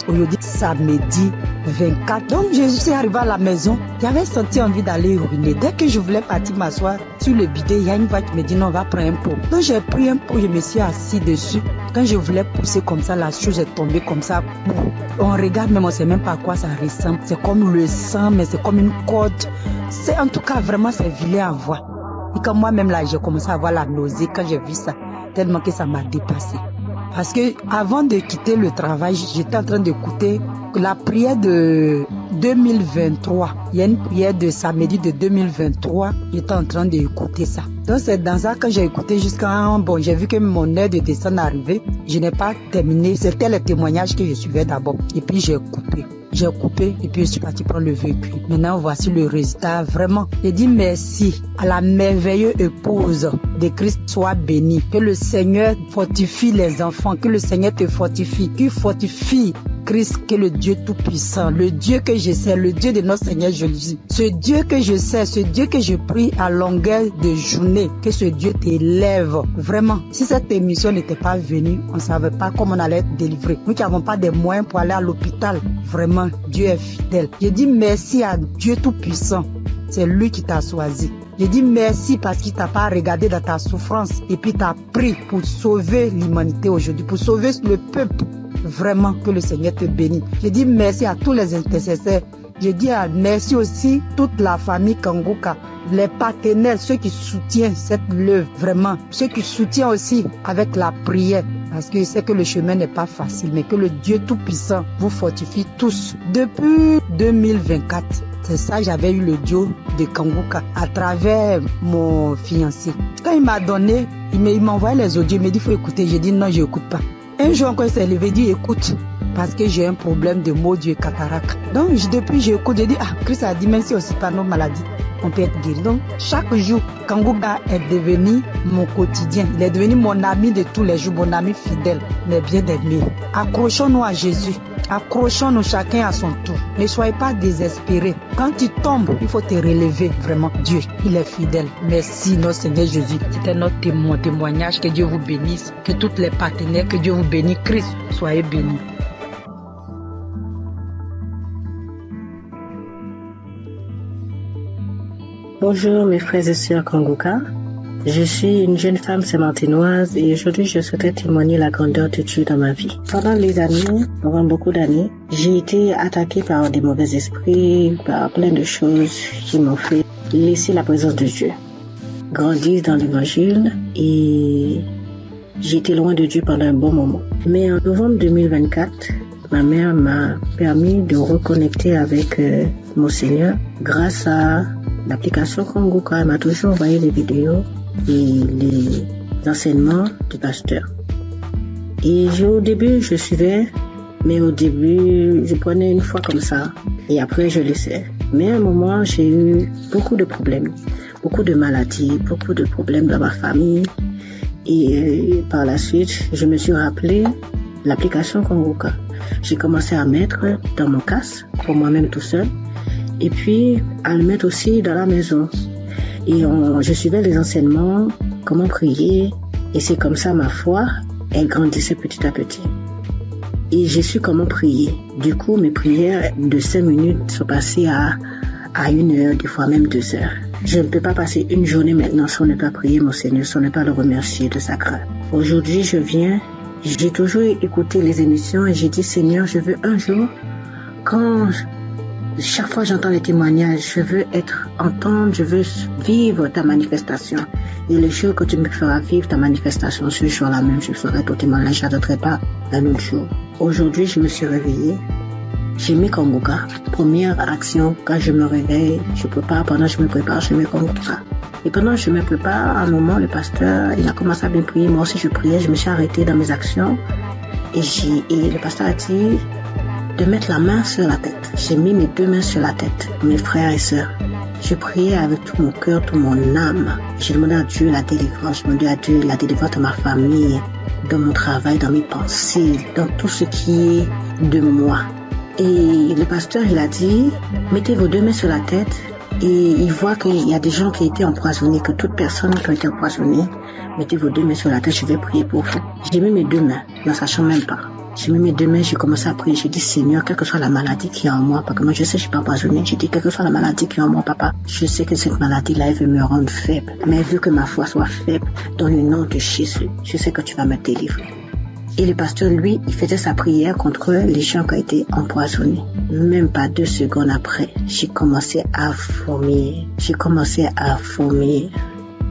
Aujourd'hui, samedi 24. Donc, je suis arrivée à la maison. J'avais senti envie d'aller uriner. Dès que je voulais partir m'asseoir sur le bidet, il y a une voix qui me dit non, on va prendre un pot. Donc, j'ai pris un pot, je me suis assis dessus. Quand je voulais pousser comme ça, la chose est tombée comme ça. On regarde, même on ne sait même pas à quoi ça ressemble. C'est comme le sang, mais c'est comme une corde. C'est en tout cas vraiment, c'est vilain à voir. Et quand moi-même là, j'ai commencé à avoir la nausée quand j'ai vu ça, tellement que ça m'a dépassé. Parce que avant de quitter le travail, j'étais en train d'écouter la prière de 2023. Il y a une prière de samedi de 2023. J'étais en train d'écouter ça. Donc c'est dans ça que j'ai écouté jusqu'à... Bon, j'ai vu que mon heure de descente est arrivée. Je n'ai pas terminé. C'était le témoignage que je suivais d'abord. Et puis j'ai coupé. J'ai coupé et puis je suis parti prendre le véhicule. Maintenant, voici le résultat. Vraiment, j'ai dit merci à la merveilleuse épouse de Christ soit bénie. Que le Seigneur fortifie les enfants. Que le Seigneur te fortifie. Qu'il fortifie Christ, que le Dieu Tout-Puissant, le Dieu que je sais, le Dieu de notre Seigneur Jésus. Ce Dieu que je sais, ce Dieu que je prie à longueur de journée, que ce Dieu t'élève. Vraiment, si cette émission n'était pas venue, on ne savait pas comment on allait être délivré. Nous qui n'avons pas de moyens pour aller à l'hôpital. Vraiment, Dieu est fidèle. Je dis merci à Dieu Tout-Puissant. C'est lui qui t'a choisi. Je dis merci parce qu'il t'a pas regardé dans ta souffrance et puis t'a pris pour sauver l'humanité aujourd'hui, pour sauver le peuple. Vraiment que le Seigneur te bénisse. Je dis merci à tous les intercesseurs. Je dis merci aussi toute la famille Kangoka, les partenaires, ceux qui soutiennent cette œuvre, vraiment, ceux qui soutiennent aussi avec la prière, parce que je sais que le chemin n'est pas facile, mais que le Dieu Tout-Puissant vous fortifie tous. Depuis 2024, c'est ça, j'avais eu le duo de Kangoka à travers mon fiancé. Quand il m'a donné, il m'a envoyé les audios, il m'a dit il faut écouter. J'ai dit non, je n'écoute pas. Un jour encore, il s'est levé, il dit écoute, parce que j'ai un problème de maux et cataracte. Donc depuis j'écoute, j'ai dit Christ a dit même si aussi pas nos maladies, on peut être guéri. Donc chaque jour, Kangoka est devenu mon quotidien. Il est devenu mon ami de tous les jours, mon ami fidèle, mais bien aimé. Accrochons-nous à Jésus. Accrochons-nous chacun à son tour. Ne soyez pas désespérés. Quand tu tombes, il faut te relever. Vraiment, Dieu, il est fidèle. Merci, notre Seigneur Jésus. C'était notre témoignage. Que Dieu vous bénisse. Que tous les partenaires, que Dieu vous bénisse. Christ, soyez bénis. Bonjour mes frères et sœurs Kangoka. Je suis une jeune femme sémantinoise et aujourd'hui je souhaiterais témoigner la grandeur de Dieu dans ma vie. Pendant les années, pendant beaucoup d'années, j'ai été attaquée par des mauvais esprits, par plein de choses qui m'ont fait laisser la présence de Dieu. Grandir dans l'évangile et j'ai été loin de Dieu pendant un bon moment. Mais en novembre 2024, ma mère m'a permis de reconnecter avec mon Seigneur grâce à l'application Kangoka. Elle m'a toujours envoyé les vidéos et les enseignements du pasteur. Et au début, je suivais, mais au début, je prenais une fois comme ça et après, je laissais. Mais à un moment, j'ai eu beaucoup de problèmes, beaucoup de maladies, beaucoup de problèmes dans ma famille. Et par la suite, je me suis rappelé l'application Kangoka. J'ai commencé à mettre dans mon casque, pour moi-même tout seul, et puis à le mettre aussi dans la maison. Et je suivais les enseignements, comment prier, et c'est comme ça ma foi, elle grandissait petit à petit. Et j'ai su comment prier. Du coup, mes prières de 5 minutes sont passées à 1 heure, des fois même 2 heures. Je ne peux pas passer une journée maintenant sans ne pas prier mon Seigneur, sans ne pas le remercier de sa grâce. Aujourd'hui, j'ai toujours écouté les émissions et j'ai dit Seigneur, je veux un jour, chaque fois j'entends les témoignages, je veux entendre, je veux vivre ta manifestation. Et le jour que tu me feras vivre ta manifestation, ce jour-là même, je ferai ton témoignage, je n'attendrai pas un autre jour. Aujourd'hui, je me suis réveillée. J'ai mis Kangoka. Première action, quand je me réveille, je prépare. Pendant que je me prépare, je mets Kangoka. Et pendant que je me prépare, à un moment, le pasteur, il a commencé à bien prier. Moi aussi, je priais. Je me suis arrêtée dans mes actions. Et le pasteur a dit de mettre la main sur la tête. j'ai mis mes 2 mains sur la tête, mes frères et sœurs. Je priais avec tout mon cœur, toute mon âme. J'ai demandé à Dieu la délivrance, j'ai demandé à Dieu la délivrance de ma famille, dans mon travail, dans mes pensées, dans tout ce qui est de moi. Et le pasteur, il a dit, mettez vos 2 mains sur la tête et il voit qu'il y a des gens qui ont été empoisonnés, que toute personne qui a été empoisonnée, mettez vos 2 mains sur la tête, je vais prier pour vous. J'ai mis mes 2 mains, ne sachant même pas. J'ai mis mes 2 mains, j'ai commencé à prier. J'ai dit, Seigneur, quelle que soit la maladie qui est en moi, parce que moi je sais que je suis pas empoisonnée. J'ai dit, quelle que soit la maladie qui est en moi, papa, je sais que cette maladie-là, elle veut me rendre faible. Mais vu que ma foi soit faible, dans le nom de Jésus, je sais que tu vas me délivrer. Et le pasteur, lui, il faisait sa prière contre les gens qui ont été empoisonnés. Même pas 2 secondes après, j'ai commencé à vomir.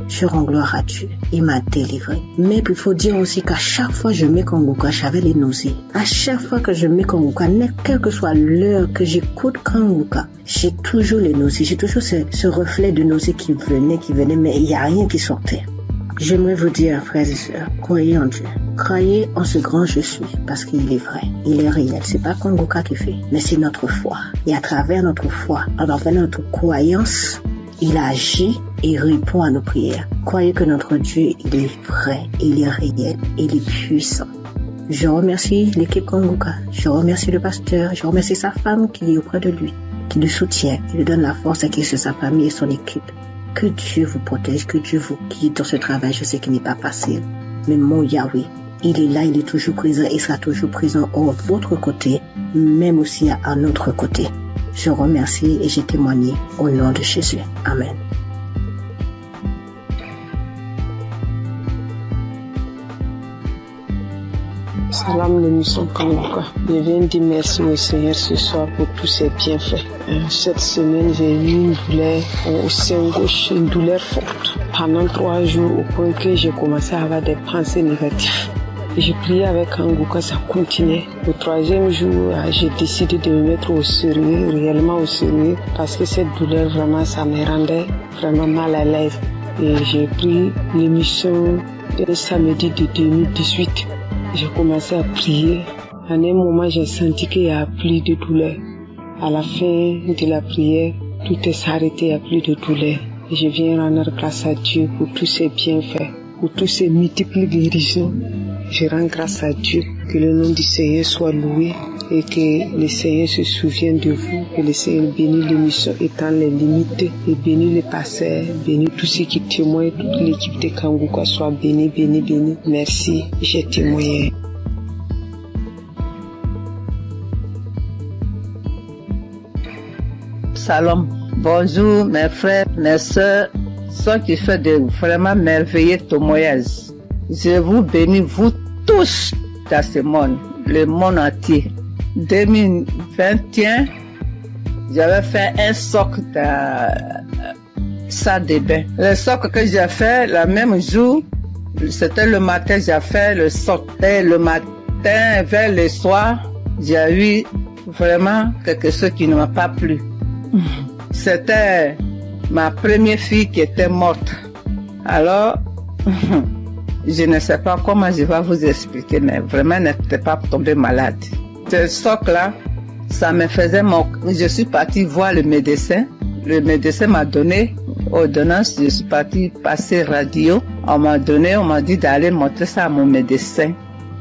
Je rends gloire à Dieu. Il m'a délivré. Mais il faut dire aussi qu'à chaque fois que je mets Kanguka, j'avais les nausées. À chaque fois que je mets Kanguka, quelle que soit l'heure que j'écoute Kanguka, j'ai toujours les nausées. J'ai toujours ce reflet de nausées qui venait, mais il n'y a rien qui sortait. J'aimerais vous dire, frères et sœurs, croyez en Dieu. Croyez en ce grand je suis, parce qu'il est vrai, il est réel. C'est pas Kanguka qui fait, mais c'est notre foi. Et à travers notre foi, à travers notre croyance, il agit et répond à nos prières. Croyez que notre Dieu, il est vrai, il est réel, il est puissant. Je remercie l'équipe Kanguka, je remercie le pasteur, je remercie sa femme qui est auprès de lui, qui le soutient, qui lui donne la force à qui c'est sa famille et son équipe. Que Dieu vous protège, que Dieu vous guide dans ce travail. Je sais qu'il n'est pas facile, mais mon Yahweh, il est là, il est toujours présent et sera toujours présent à votre côté, même aussi à notre côté. Je remercie et j'ai témoigné au nom de Jésus. Amen. Salam, l'émission Kanguka. Je viens dire merci au Seigneur ce soir pour tous ses bienfaits. Cette semaine, j'ai eu une douleur au sein gauche, une douleur forte. Pendant 3 jours, au point que j'ai commencé à avoir des pensées négatives. J'ai prié avec Kanguka, ça continuait. Au 3e jour, j'ai décidé de me mettre au sérieux, réellement au sérieux, parce que cette douleur, vraiment, ça me rendait vraiment mal à l'aise. Et j'ai pris l'émission le samedi de 2018. J'ai commencé à prier. À un moment, j'ai senti qu'il n'y a plus de douleur. À la fin de la prière, tout est arrêté, il n'y a plus de douleur. Et je viens rendre grâce à Dieu pour tous ses bienfaits, pour tous ses multiples guérisons. Je rends grâce à Dieu, que le nom du Seigneur soit loué et que le Seigneur se souvienne de vous, que le Seigneur bénisse l'émission étant les limites et bénisse les pasteurs, bénisse tous ceux qui témoignent, toute l'équipe de Kanguka soit bénie, bénie, bénie. Merci, j'ai témoigné. Salam, bonjour mes frères, mes soeurs, ceux qui font de vraiment merveilleux témoignages. Je vous bénis, vous tous dans ce monde, le monde entier. 2021, j'avais fait un socle dans salle de bain. Le socle que j'ai fait, le même jour, c'était le matin, j'ai fait le socle. Et le matin, vers le soir, j'ai eu vraiment quelque chose qui ne m'a pas plu. C'était ma première fille qui était morte. Alors, je ne sais pas comment je vais vous expliquer, mais vraiment, elle n'était pas tombée malade. Ce socle-là, ça me faisait mon... Je suis partie voir le médecin. Le médecin m'a donné ordonnance. Je suis partie passer radio. On m'a dit d'aller montrer ça à mon médecin.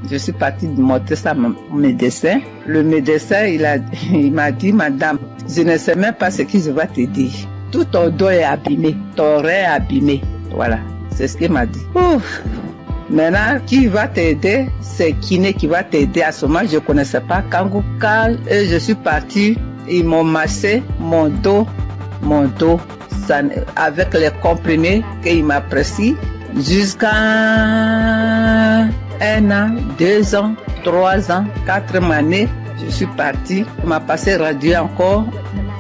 Je suis partie montrer ça à mon médecin. Le médecin, il m'a dit, madame, je ne sais même pas ce que je vais te dire. Tout ton dos est abîmé, ton rein est abîmé. Voilà, c'est ce qu'il m'a dit. Ouf. Maintenant, qui va t'aider? C'est Kiné qui va t'aider. À ce moment, je ne connaissais pas Kanguka. Et je suis partie, ils m'ont massé mon dos, ça, avec les comprimés qu'il m'a prescrit jusqu'à 1 an, 2 ans, 3 ans, 4 années. Je suis partie, il m'a passé radio encore.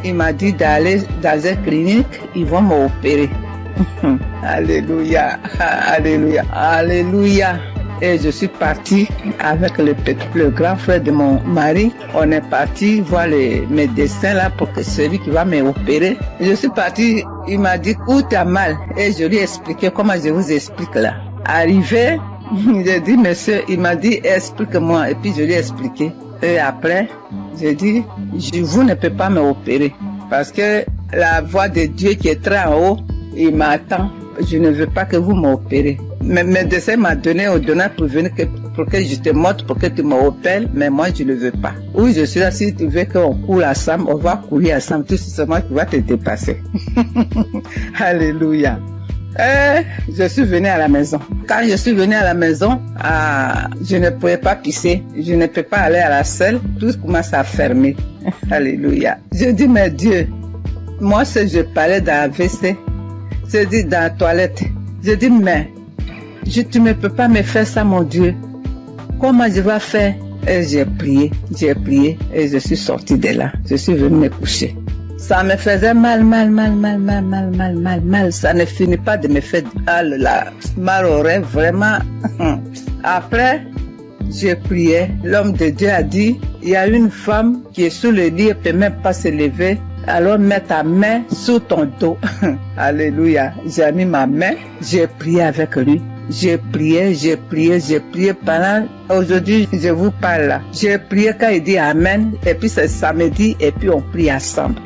Il m'a dit d'aller dans une clinique, ils vont m'opérer. Alléluia, alléluia, alléluia. Et je suis partie avec le grand frère de mon mari. On est parti voir le médecin là pour que celui qui va m'opérer. Je suis partie, il m'a dit où t'as mal. Et je lui ai expliqué comment je vous explique là. Arrivé, j'ai dit monsieur, il m'a dit explique-moi. Et puis je lui ai expliqué. Et après, j'ai dit, vous ne pouvez pas m'opérer. Parce que la voix de Dieu qui est très en haut, il m'attend. Je ne veux pas que vous m'opérez. Mais mon médecin m'a donné ordonnance pour venir pour que je te montre, pour que tu m'opères, mais moi je ne veux pas. Oui, je suis là, si tu veux qu'on coule ensemble, on va courir ensemble, tout simplement tu vas te dépasser. Alléluia. Et je suis venue à la maison. Quand je suis venue à la maison, je ne pouvais pas pisser, je ne peux pas aller à la selle, tout commence à fermer. Alléluia. Je dis, mais Dieu, moi si je parlais dans la WC, je dis dans la toilette, je dis, mais tu ne peux pas me faire ça, mon Dieu. Comment je vais faire? Et j'ai prié et je suis sortie de là. Je suis venue me coucher. Ça me faisait mal. Ça ne finit pas de me faire mal au rêve, vraiment. Après, j'ai prié. L'homme de Dieu a dit, il y a une femme qui est sous le lit, elle ne peut même pas se lever. Alors mets ta main sous ton dos. Alléluia. J'ai mis ma main, j'ai prié avec lui. J'ai prié pendant, aujourd'hui je vous parle là. J'ai prié quand il dit Amen, et puis c'est samedi, et puis on prie ensemble.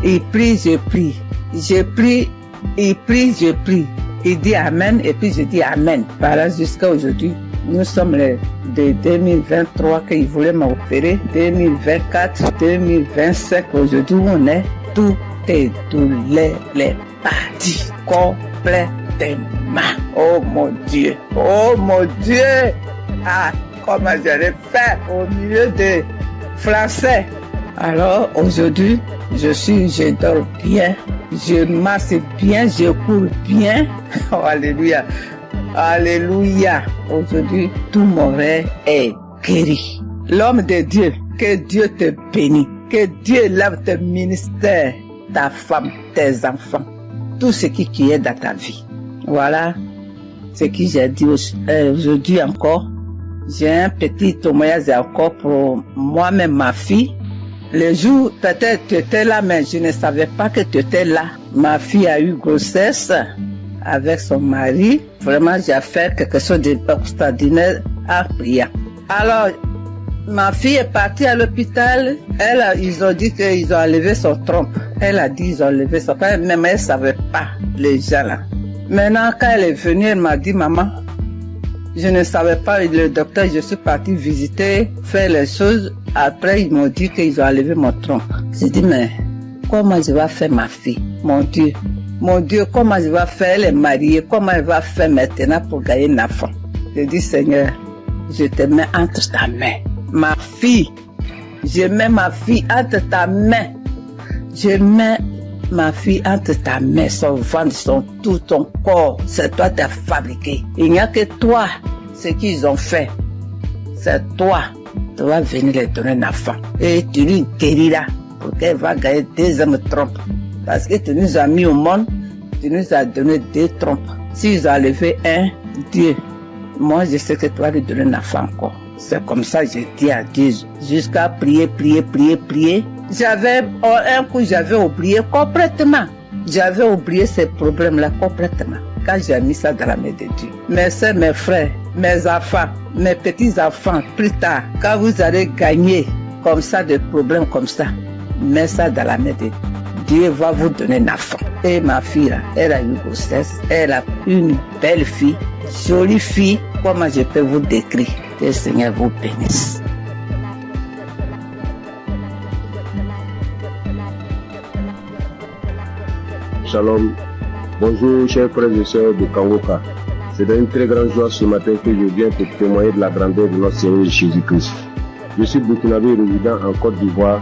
Il prie, je prie. Je prie, il prie, je prie. Il dit Amen, et puis je dis Amen. Voilà jusqu'à aujourd'hui. Nous sommes de 2023 qu'il voulait m'opérer, 2024, 2025, aujourd'hui on est, tout est douleur, les parties complètement. Oh mon Dieu, ah, comment j'allais faire au milieu des Français. Alors aujourd'hui, je dors bien, je marche bien, je cours bien. Oh, alléluia. Alléluia. Aujourd'hui, tout mon rêve est guéri. L'homme de Dieu, que Dieu te bénisse, que Dieu lève tes ministères, ta femme, tes enfants, tout ce qui est dans ta vie. Voilà ce que j'ai dit aujourd'hui encore. J'ai un petit témoignage encore pour moi-même, ma fille. Le jour, peut-être tu étais là, mais je ne savais pas que tu étais là. Ma fille a eu grossesse avec son mari. Vraiment, j'ai fait quelque chose d'extraordinaire en priant. Alors, ma fille est partie à l'hôpital. Ils ont dit qu'ils ont enlevé son trompe. Elle a dit qu'ils ont enlevé son trompe, mais elle ne savait pas, les gens là. Maintenant, quand elle est venue, elle m'a dit, maman, je ne savais pas, le docteur, je suis partie visiter, faire les choses. Après, ils m'ont dit qu'ils ont enlevé mon trompe. J'ai dit, mais comment je vais faire ma fille? Mon Dieu, comment je vais faire? Elle est mariée, comment elle va faire maintenant pour gagner un enfant? J'ai dit, Seigneur, je te mets entre ta main. Ma fille, je mets ma fille entre ta main. Je mets ma fille entre ta main, son ventre, tout ton corps, c'est toi qui as fabriqué. Il n'y a que toi, ce qu'ils ont fait. C'est toi, tu vas venir les donner un enfant. Et tu lui guériras pour qu'elle va gagner 2 hommes trompes. Parce que tu nous as mis au monde, tu nous as donné 2 trompes. S'ils ont enlevé un, Dieu, moi je sais que tu vas lui donner un enfant encore. C'est comme ça que j'ai dit à Dieu, jusqu'à prier. Un coup, j'avais oublié complètement. J'avais oublié ces problèmes-là complètement. Quand j'ai mis ça dans la main de Dieu. Mes soeurs, mes frères, mes enfants, mes petits-enfants, plus tard, quand vous allez gagner comme ça, des problèmes comme ça, mets ça dans la main de Dieu. Dieu va vous donner un enfant. Et ma fille, là, elle a eu grossesse. Elle a une belle fille, jolie fille. Comment je peux vous décrire? Que le Seigneur vous bénisse. Shalom. Bonjour, chers frères et sœurs de Kangoka. C'est une très grande joie ce matin que je viens pour témoigner de la grandeur de notre Seigneur Jésus-Christ. Je suis burkinabé résident en Côte d'Ivoire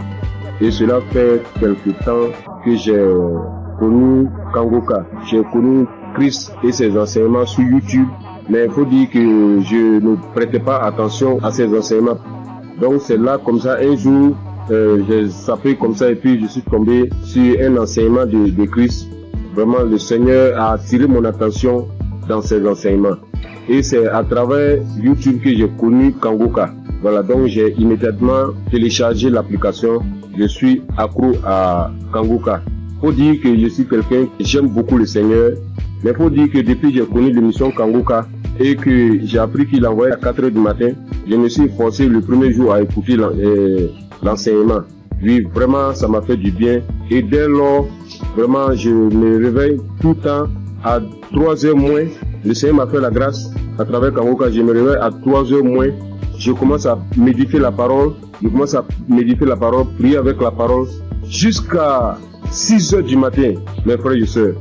et cela fait quelque temps que j'ai connu Kangoka. J'ai connu Christ et ses enseignements sur YouTube, mais il faut dire que je ne prêtais pas attention à ses enseignements. Donc c'est là comme ça un jour, j'ai sapé comme ça et puis je suis tombé sur un enseignement de Christ. Vraiment le Seigneur a attiré mon attention dans ses enseignements. Et c'est à travers YouTube que j'ai connu Kangoka. Voilà, donc j'ai immédiatement téléchargé l'application. Je suis accro à Kangoka. Faut dire que je suis quelqu'un qui j'aime beaucoup le Seigneur. Mais faut dire que depuis que j'ai connu l'émission Kangoka, et que j'ai appris qu'il envoyait à 4 heures du matin, je me suis forcé le premier jour à écouter l'enseignement. Oui, vraiment, ça m'a fait du bien. Et dès lors, vraiment, je me réveille tout le temps à 3 heures moins. Le Seigneur m'a fait la grâce à travers Kangoka. Je me réveille à 3 heures moins. Je commence à méditer la parole. Prier avec la parole jusqu'à 6 heures du matin, mes frères et sœurs.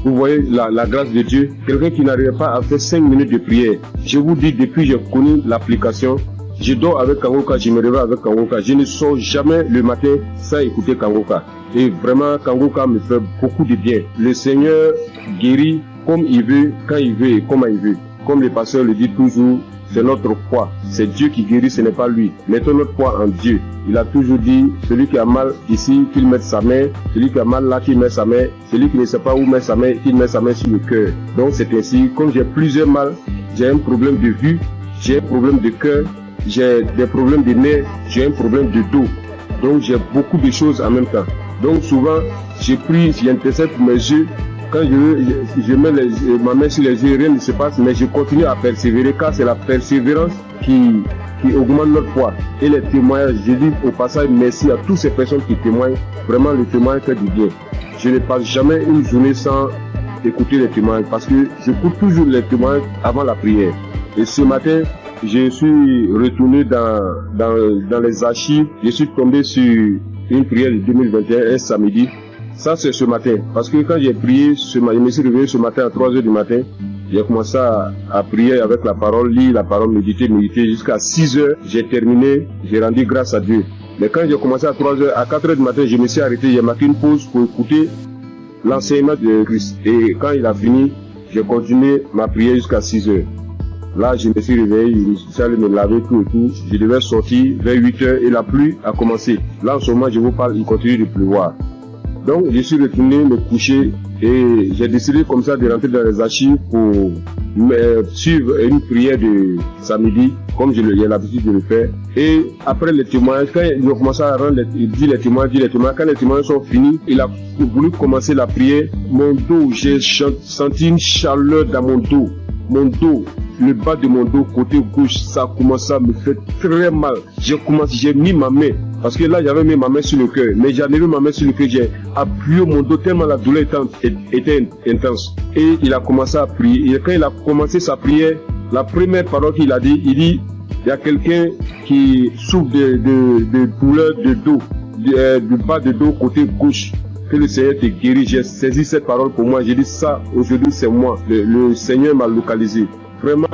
Vous voyez la grâce de Dieu. Quelqu'un qui n'arrivait pas à faire 5 minutes de prière. Je vous dis, depuis que j'ai connu l'application, je dors avec Kangoka, je me réveille avec Kangoka. Je ne sors jamais le matin sans écouter Kangoka. Et vraiment, Kangoka me fait beaucoup de bien. Le Seigneur guérit comme il veut, quand il veut et comment il veut. Comme le pasteur le dit toujours, c'est notre foi. C'est Dieu qui guérit, ce n'est pas lui. Mettons notre foi en Dieu. Il a toujours dit, celui qui a mal ici, qu'il mette sa main. Celui qui a mal là, qu'il mette sa main. Celui qui ne sait pas où mettre sa main, qu'il mette sa main sur le cœur. Donc c'est ainsi, comme j'ai plusieurs mal, j'ai un problème de vue, j'ai un problème de cœur, j'ai des problèmes de nerfs, j'ai un problème de dos. Donc j'ai beaucoup de choses en même temps. Donc souvent, je prie, j'intercède pour mes yeux. Quand je mets ma main sur les yeux, rien ne se passe, mais je continue à persévérer, car c'est la persévérance qui augmente notre foi. Et les témoignages, je dis au passage merci à toutes ces personnes qui témoignent. Vraiment, le témoignage fait du bien. Je ne passe jamais une journée sans écouter les témoignages, parce que je écoute toujours les témoignages avant la prière. Et ce matin, je suis retourné dans les archives, je suis tombé sur une prière de 2021, un samedi. Ça, c'est ce matin. Parce que quand j'ai prié, je me suis réveillé ce matin à 3 heures du matin. J'ai commencé à prier avec la parole, lire la parole, méditer jusqu'à 6 heures. J'ai terminé, j'ai rendu grâce à Dieu. Mais quand j'ai commencé à 3 heures, à 4 heures du matin, je me suis arrêté, j'ai marqué une pause pour écouter l'enseignement de Christ. Et quand il a fini, j'ai continué ma prière jusqu'à 6 heures. Là, je me suis réveillé, je suis allé me laver tout et tout. Je devais sortir vers 8 heures et la pluie a commencé. Là, en ce moment, je vous parle, il continue de pleuvoir. Donc, je suis retourné me coucher et j'ai décidé comme ça de rentrer dans les archives pour suivre une prière de samedi, comme j'ai l'habitude de le faire. Et après les témoignages, quand ils ont commencé à rendre les témoignages, quand les témoignages sont finis, il a voulu commencer la prière. Mon dos, j'ai senti une chaleur dans mon dos. Mon dos, le bas de mon dos, côté gauche, ça a commencé à me faire très mal. J'ai mis ma main, parce que là j'avais mis ma main sur le cœur, mais j'ai mis ma main sur le cœur, j'ai appuyé mon dos tellement la douleur était intense. Et il a commencé à prier. Et quand il a commencé sa prière, la première parole qu'il a dit, il dit, il y a quelqu'un qui souffre de douleur de dos, du bas de dos côté gauche. Que le Seigneur te guérit. J'ai saisi cette parole pour moi. J'ai dit ça, aujourd'hui c'est moi. Le Seigneur m'a localisé. Vraiment,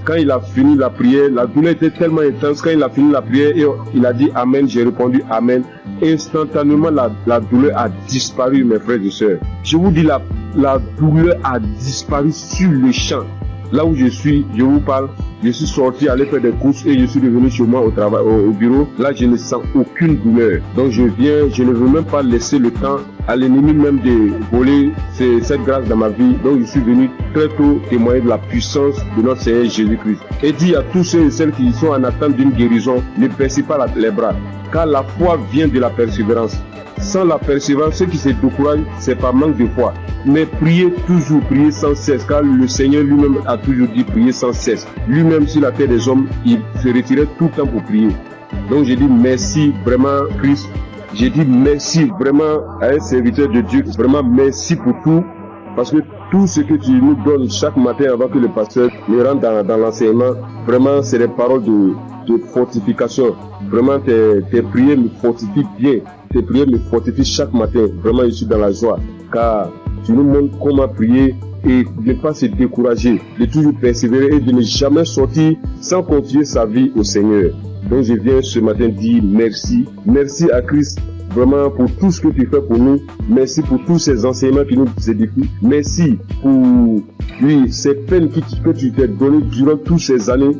quand il a fini la prière, la douleur était tellement intense. Quand il a fini la prière, il a dit Amen, j'ai répondu Amen. Instantanément, la douleur a disparu, mes frères et sœurs. Je vous dis, la douleur a disparu sur le champ. Là où je suis, je vous parle, je suis sorti aller faire des courses et je suis revenu chez moi au bureau. Là, je ne sens aucune douleur. Donc je ne veux même pas laisser le temps à l'ennemi même de voler cette grâce dans ma vie. Donc je suis venu très tôt témoigner de la puissance de notre Seigneur Jésus-Christ. Et dit à tous ceux et celles qui sont en attente d'une guérison, ne baissez pas les bras, car la foi vient de la persévérance. Sans la persévérance, ceux qui se découragent, c'est par manque de foi. Mais priez toujours, priez sans cesse, car le Seigneur lui-même a toujours dit prier sans cesse. Lui-même sur la terre des hommes, il se retirait tout le temps pour prier. Donc j'ai dit merci vraiment Christ. J'ai dit merci vraiment à un serviteur de Dieu. Vraiment merci pour tout. Parce que tout ce que tu nous donnes chaque matin avant que le pasteur ne rentre dans l'enseignement, vraiment c'est des paroles de fortification. Vraiment tes prières me fortifient bien. Tes prières me fortifient chaque matin. Vraiment je suis dans la joie. Car tu nous montres comment prier et de ne pas se décourager, de toujours persévérer et de ne jamais sortir sans confier sa vie au Seigneur. Donc je viens ce matin dire merci. Merci à Christ vraiment pour tout ce que tu fais pour nous. Merci pour tous ces enseignements qui nous édifient. Merci pour ces peines que tu t'es données durant toutes ces années.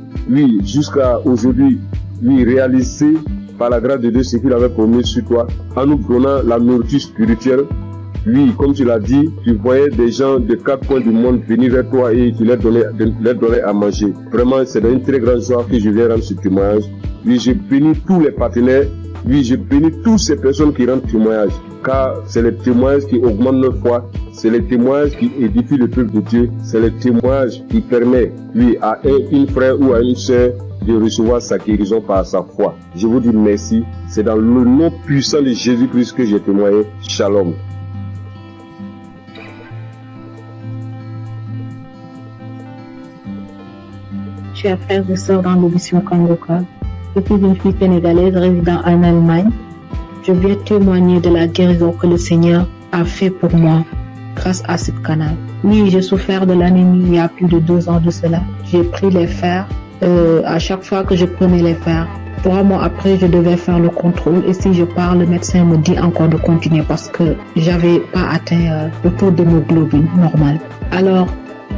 Jusqu'à aujourd'hui, réaliser par la grâce de Dieu ce qu'il avait promis sur toi, en nous donnant la nourriture spirituelle. Comme tu l'as dit, tu voyais des gens de 4 coins du monde venir vers toi et tu leur donnais à manger. Vraiment, c'est une très grande joie que je viens rendre ce témoignage. Je bénis tous les partenaires Oui, je bénis toutes ces personnes qui rendent témoignage, car c'est les témoignages qui augmentent notre foi, c'est les témoignages qui édifient le peuple de Dieu, c'est les témoignages qui permettent, oui, à une frère ou à une sœur de recevoir sa guérison par sa foi. Je vous dis merci. C'est dans le nom puissant de Jésus-Christ que j'ai témoigné. Shalom. Chers frères et sœurs dans l'émission Kangoka, je suis une fille sénégalaise résidant en Allemagne. Je viens témoigner de la guérison que le Seigneur a fait pour moi grâce à ce canal. Oui, j'ai souffert de l'anémie il y a plus de 2 ans de cela. J'ai pris les fers. À chaque fois que je prenais les fers, 3 mois après, je devais faire le contrôle. Et si je pars, le médecin me dit encore de continuer parce que j'avais pas atteint le taux d'hémoglobine normal. Alors,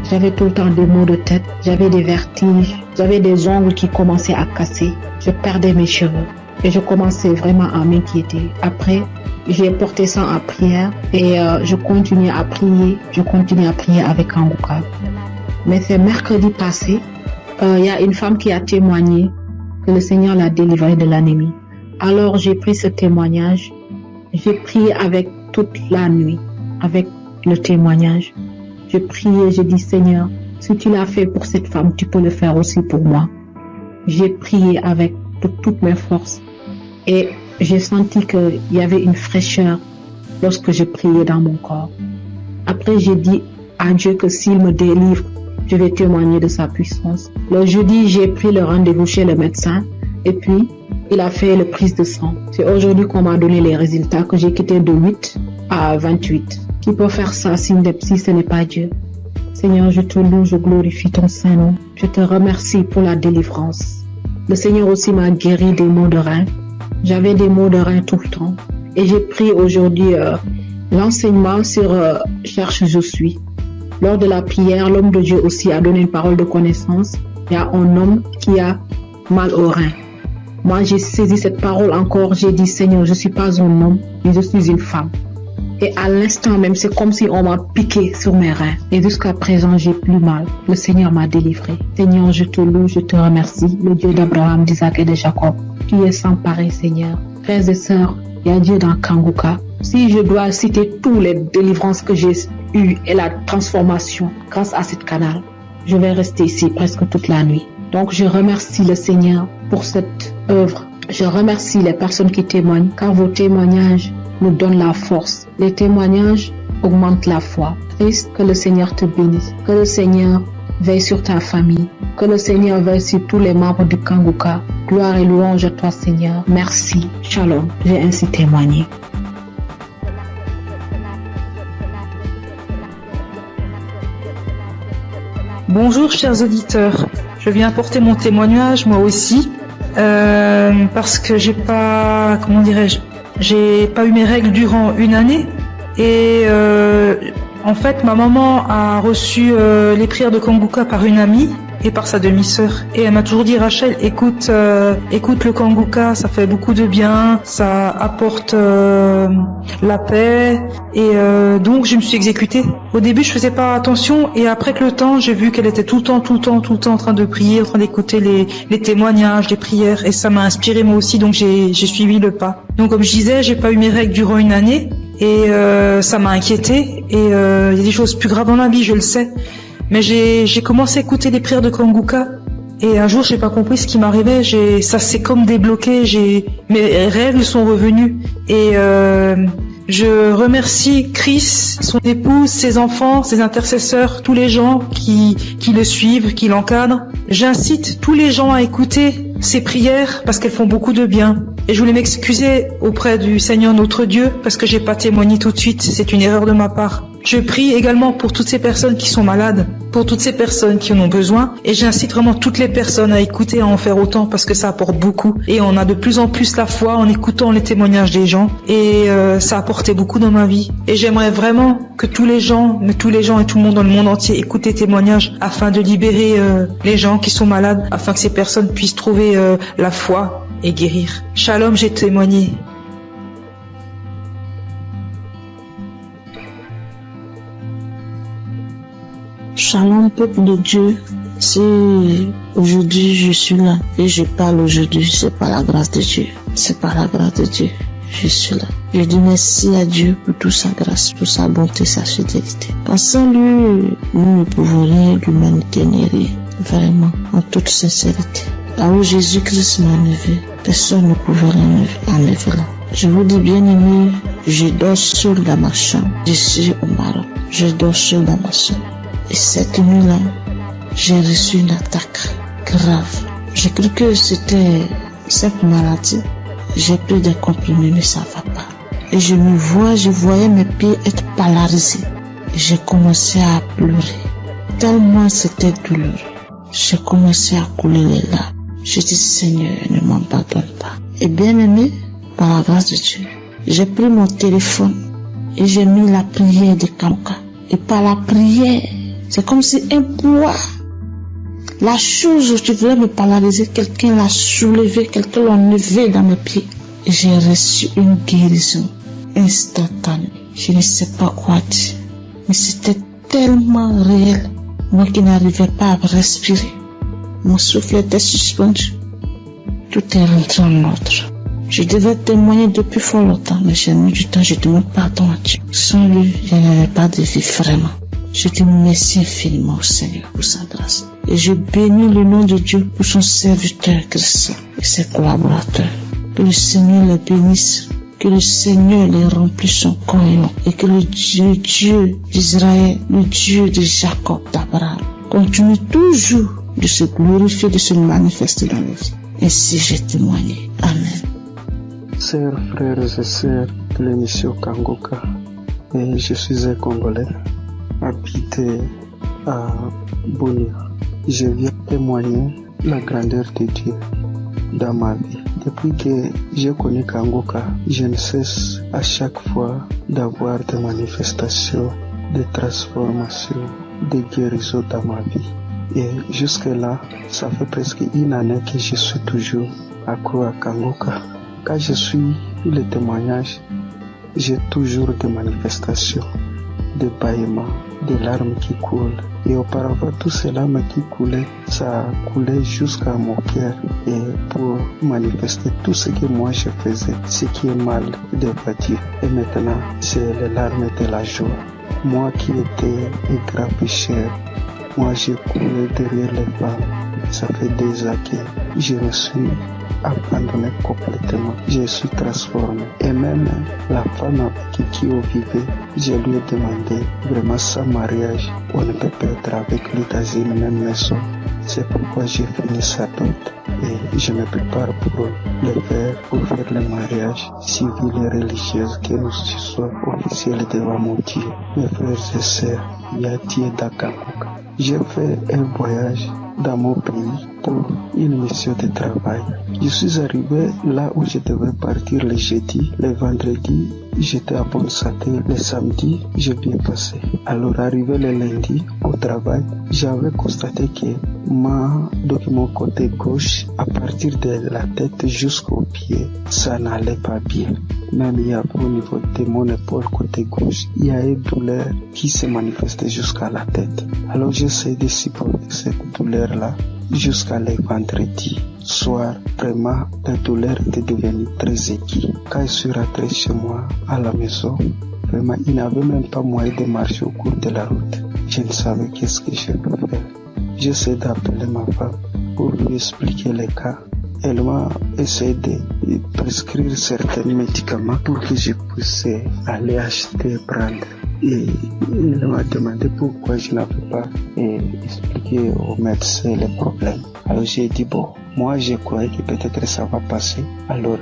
j'avais tout le temps des maux de tête, j'avais des vertiges, j'avais des ongles qui commençaient à casser, je perdais mes cheveux et je commençais vraiment à m'inquiéter. Après, j'ai porté ça en prière et je continuais à prier avec Kangoka. Mais c'est mercredi passé, il y a une femme qui a témoigné que le Seigneur l'a délivrée de l'anémie. Alors j'ai pris ce témoignage, j'ai prié avec toute la nuit, avec le témoignage. J'ai prié, j'ai dit Seigneur, si tu l'as fait pour cette femme, tu peux le faire aussi pour moi. J'ai prié avec toutes mes forces et j'ai senti qu'il y avait une fraîcheur lorsque je priais dans mon corps. Après, j'ai dit à Dieu que s'il me délivre, je vais témoigner de sa puissance. Le jeudi, j'ai pris le rendez-vous chez le médecin et puis il a fait le prise de sang. C'est aujourd'hui qu'on m'a donné les résultats que j'ai quitté de 8 à 28. Qui peut faire ça si ce n'est pas Dieu? Seigneur, je te loue, je glorifie ton Saint-Nom. Je te remercie pour la délivrance. Le Seigneur aussi m'a guéri des maux de rein. J'avais des maux de rein tout le temps. Et j'ai pris aujourd'hui l'enseignement sur Cherche je suis. Lors de la prière, l'homme de Dieu aussi a donné une parole de connaissance. Il y a un homme qui a mal au rein. Moi, j'ai saisi cette parole encore. J'ai dit, Seigneur, je ne suis pas un homme, mais je suis une femme. Et à l'instant même, c'est comme si on m'a piqué sur mes reins. Et jusqu'à présent, j'ai plus mal. Le Seigneur m'a délivré. Seigneur, je te loue, je te remercie. Le Dieu d'Abraham, d'Isaac et de Jacob. Tu es sans pareil, Seigneur. Frères et sœurs, il y a Dieu dans Kangoka. Si je dois citer toutes les délivrances que j'ai eues et la transformation grâce à ce canal, je vais rester ici presque toute la nuit. Donc, je remercie le Seigneur pour cette œuvre. Je remercie les personnes qui témoignent, car vos témoignages nous donnent la force. Les témoignages augmentent la foi. Christ, que le Seigneur te bénisse. Que le Seigneur veille sur ta famille. Que le Seigneur veille sur tous les membres du Kangoka. Gloire et louange à toi, Seigneur. Merci. Shalom. J'ai ainsi témoigné. Bonjour chers auditeurs, je viens apporter mon témoignage moi aussi parce que j'ai pas eu mes règles durant 1 année et en fait ma maman a reçu les prières de Kangoka par une amie et par sa demi-sœur et elle m'a toujours dit Rachel écoute le Kangoka, ça fait beaucoup de bien, ça apporte la paix et donc je me suis exécutée. Au début je faisais pas attention et après que le temps j'ai vu qu'elle était tout le temps en train de prier, en train d'écouter les témoignages, les prières et ça m'a inspiré moi aussi donc j'ai suivi le pas. Donc comme je disais j'ai pas eu mes règles durant 1 année et ça m'a inquiétée et il y a des choses plus graves dans la vie je le sais. Mais j'ai commencé à écouter les prières de Kangoka et un jour j'ai pas compris ce qui m'arrivait, ça s'est comme débloqué, mes règles sont revenues et je remercie Chris, son épouse, ses enfants, ses intercesseurs, tous les gens qui le suivent, qui l'encadrent. J'incite tous les gens à écouter ces prières parce qu'elles font beaucoup de bien. Et je voulais m'excuser auprès du Seigneur notre Dieu parce que j'ai pas témoigné tout de suite, c'est une erreur de ma part. Je prie également pour toutes ces personnes qui sont malades, pour toutes ces personnes qui en ont besoin et j'incite vraiment toutes les personnes à écouter, à en faire autant parce que ça apporte beaucoup et on a de plus en plus la foi en écoutant les témoignages des gens et ça a apporté beaucoup dans ma vie et j'aimerais vraiment que tous les gens et tout le monde dans le monde entier écoutent les témoignages afin de libérer les gens qui sont malades, afin que ces personnes puissent trouver la foi et guérir. Shalom, j'ai témoigné. Shalom, peuple de Dieu. Si aujourd'hui je suis là et je parle aujourd'hui, c'est par la grâce de Dieu. C'est par la grâce de Dieu. Je suis là. Je dis merci à Dieu pour toute sa grâce, pour sa bonté, sa fidélité. Sans lui, nous ne pouvons rien, l'humanité n'est rien. Vraiment, en toute sincérité. Là où Jésus-Christ m'a enlevé, personne ne pouvait l'enlever là. Je vous dis bien aimé, je dors seul dans ma chambre. Je suis au Maroc. Je dors seul dans ma chambre. Et cette nuit-là, j'ai reçu une attaque grave. J'ai cru que c'était cette maladie. J'ai pris des comprimés, mais ça va pas. Et je voyais mes pieds être paralysés. J'ai commencé à pleurer. Tellement c'était douloureux. J'ai commencé à couler les larmes. Je dis, Seigneur, ne m'abandonne pas. Et bien aimé, par la grâce de Dieu, j'ai pris mon téléphone et j'ai mis la prière de Kanguka. Et par la prière, c'est comme si un poids, la chose où tu voulais me paralyser, quelqu'un l'a soulevé, quelqu'un l'a enlevé dans mes pieds. Et j'ai reçu une guérison instantanée. Je ne sais pas quoi dire, mais c'était tellement réel. Moi qui n'arrivais pas à respirer, mon souffle était suspendu. Tout est rentré en ordre. Je devais témoigner depuis fort longtemps, mais j'ai mis du temps, je demande pardon à Dieu. Sans lui, je n'avais pas de vie vraiment. Je dis merci infiniment au Seigneur pour sa grâce. Et je bénis le nom de Dieu pour son serviteur Christ et ses collaborateurs. Que le Seigneur les bénisse, que le Seigneur les remplisse son cœur et que le Dieu d'Israël, le Dieu de Jacob, d'Abraham, continue toujours de se glorifier, de se manifester dans nos vies. Ainsi j'ai témoigné. Amen. Chers frères et sœurs de l'émission Kanguka, et je suis un Congolais habité à Bunia. Je viens témoigner la grandeur de Dieu dans ma vie. Depuis que j'ai connu Kanguka, je ne cesse à chaque fois d'avoir des manifestations, des transformations, des guérisons dans ma vie. Et jusque-là, ça fait presque une année que je suis toujours accro à Kanguka. Quand je suis les témoignages, j'ai toujours des manifestations, des bâillements, des larmes qui coulent. Et auparavant, tout ces larmes qui coulaient, ça coulait jusqu'à mon cœur. Et pour manifester tout ce que moi je faisais, ce qui est mal devant Dieu. Et maintenant, c'est les larmes de la joie. Moi qui étais un grand pécheur, moi j'ai coulé derrière les femmes. Ça fait des années que je me suis abandonné complètement. Je suis transformé. Et même la femme avec qui on vivait, je lui ai demandé vraiment sans mariage, on ne peut pas être avec lui dans une même maison. C'est pourquoi j'ai fini sa dot et je me prépare pour le faire, pour faire le mariage civil et religieux, que nous soyons officiels devant mon Dieu. Mes frères et sœurs, il y a Dieu dans Kanguka. J'ai fait un voyage dans mon pays pour une mission de travail. Je suis arrivé là où je devais partir le jeudi, le vendredi, j'étais à bonne santé, le samedi, j'ai bien passé. Alors arrivé le lundi au travail, j'avais constaté que mon côté gauche, à partir de la tête jusqu'au pied, ça n'allait pas bien. Même il y avait au niveau de mon épaule côté gauche, il y a une douleur qui se manifestait jusqu'à la tête. Alors j'essaie de supporter cette douleur-là jusqu'à le vendredi soir. Vraiment, la douleur était devenue très aiguë. Quand je suis rentré chez moi à la maison, vraiment, il n'avait même pas moyen de marcher au cours de la route. Je ne savais qu'est-ce que je peux faire. J'essaie d'appeler ma femme pour lui expliquer le cas. Elle m'a essayé de prescrire certains médicaments pour que je puisse aller acheter et prendre. Et il m'a demandé pourquoi je n'avais pas expliqué au médecin les problèmes. Alors j'ai dit bon, moi je croyais que peut-être ça va passer. Alors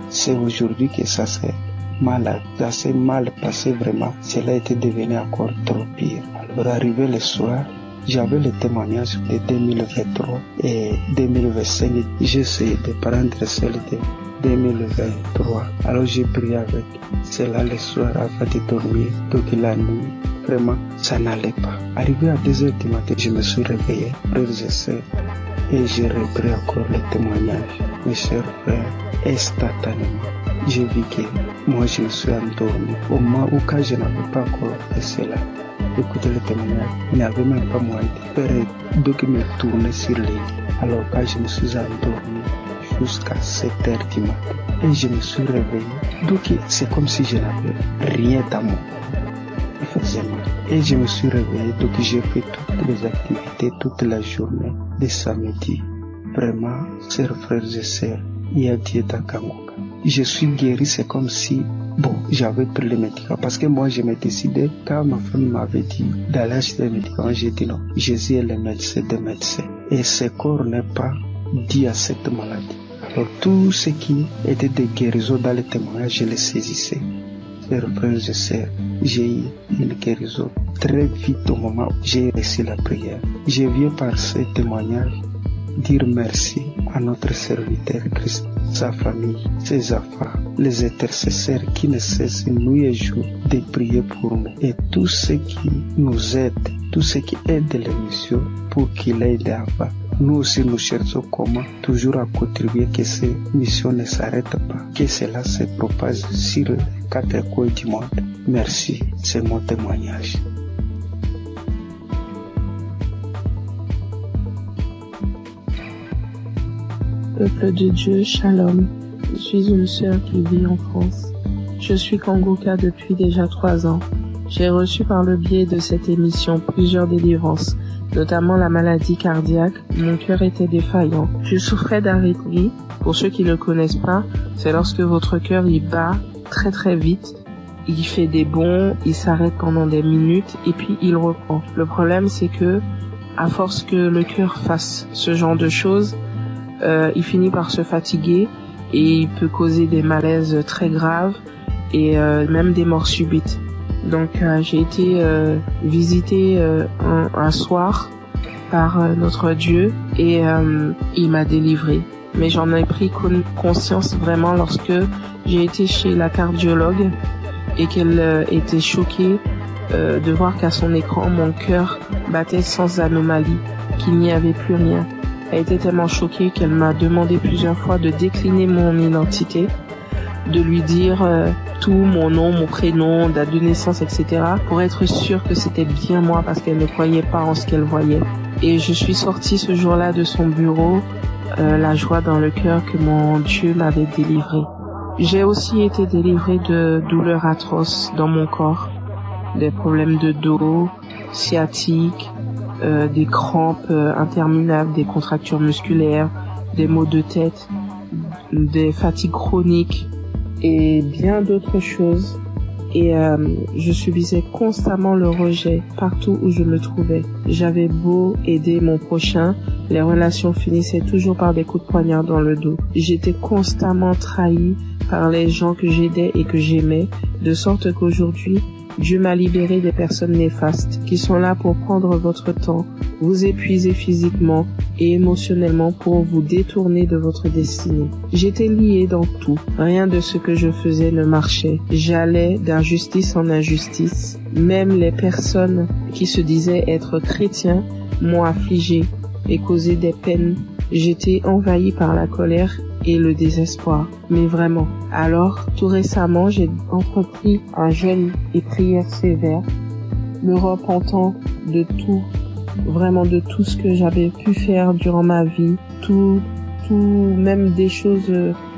c'est aujourd'hui que ça s'est mal passé vraiment. Cela était devenu encore trop pire. Alors arrivé le soir, j'avais le témoignage de 2023 et 2025. J'ai essayé de prendre celle de 2023. Alors j'ai prié avec cela le soir avant de dormir. Donc la nuit, vraiment, ça n'allait pas. Arrivé à 2h du matin, je me suis réveillé, frères et sœurs, et j'ai repris encore le témoignage. Mes chers frères, instantanément, j'ai vu que moi je me suis endormi. Au moment où quand je n'avais pas encore fait cela, écoutez le témoignage, il n'y avait même pas moyen de faire, donc me tourner sur les lits. Alors quand je me suis endormi, jusqu'à 7h du matin. Et je me suis réveillé. Donc c'est comme si je n'avais rien dans mon corps. Il faisait mal. Et je me suis réveillé, donc j'ai fait toutes les activités toute la journée de samedi. Vraiment, chers frères et sœurs, il y a Dieu dans Kangoka. Je suis guéri, c'est comme si, j'avais pris les médicaments. Parce que moi, je m'ai décidé, quand ma femme m'avait dit d'aller acheter les médicaments, j'ai dit non. Jésus est le médecin des médecins. Et ce corps n'est pas dû à cette maladie. Alors, tout ce qui était des guérisons dans les témoignages, je les saisissais. Chers frères et sœurs, j'ai eu une guérison très vite au moment où j'ai reçu la prière. Je viens par ces témoignages dire merci à notre serviteur Christ, sa famille, ses enfants, les intercesseurs qui ne cessent nuit et jour de prier pour nous et tous ceux qui nous aident, tous ceux qui aident l'émission pour qu'il aille là-bas. Nous aussi nous cherchons comment toujours à contribuer que ces missions ne s'arrêtent pas, que cela se propage sur les 4 coins du monde. Merci, c'est mon témoignage. Peuple de Dieu, Shalom. Je suis une sœur qui vit en France. Je suis Kangoka depuis déjà 3 ans. J'ai reçu par le biais de cette émission plusieurs délivrances, notamment la maladie cardiaque. Mon cœur était défaillant. Je souffrais d'arythmie. Pour ceux qui ne connaissent pas, c'est lorsque votre cœur il bat très très vite. Il fait des bonds, il s'arrête pendant des minutes et puis il reprend. Le problème c'est que, à force que le cœur fasse ce genre de choses, il finit par se fatiguer et il peut causer des malaises très graves et même des morts subites. Donc j'ai été visitée un soir par notre Dieu et il m'a délivrée. Mais j'en ai pris conscience vraiment lorsque j'ai été chez la cardiologue et qu'elle était choquée de voir qu'à son écran mon cœur battait sans anomalie, qu'il n'y avait plus rien. Elle était tellement choquée qu'elle m'a demandé plusieurs fois de décliner mon identité, de lui dire tout, mon nom, mon prénom, date de naissance, etc. pour être sûre que c'était bien moi parce qu'elle ne croyait pas en ce qu'elle voyait. Et je suis sortie ce jour-là de son bureau, la joie dans le cœur que mon Dieu m'avait délivrée. J'ai aussi été délivrée de douleurs atroces dans mon corps, des problèmes de dos, sciatiques, des crampes interminables, des contractures musculaires, des maux de tête, des fatigues chroniques et bien d'autres choses. Et je subissais constamment le rejet partout où je me trouvais. J'avais beau aider mon prochain, les relations finissaient toujours par des coups de poignard dans le dos. J'étais constamment trahie par les gens que j'aidais et que j'aimais, de sorte qu'aujourd'hui, Dieu m'a libéré des personnes néfastes qui sont là pour prendre votre temps, vous épuiser physiquement et émotionnellement pour vous détourner de votre destinée. J'étais liée dans tout. Rien de ce que je faisais ne marchait. J'allais d'injustice en injustice. Même les personnes qui se disaient être chrétiens m'ont affligée et causé des peines. J'étais envahie par la colère et le désespoir, mais vraiment. Alors, tout récemment, j'ai entrepris un jeûne et prière sévère, me repentant de tout, vraiment de tout ce que j'avais pu faire durant ma vie, tout, même des choses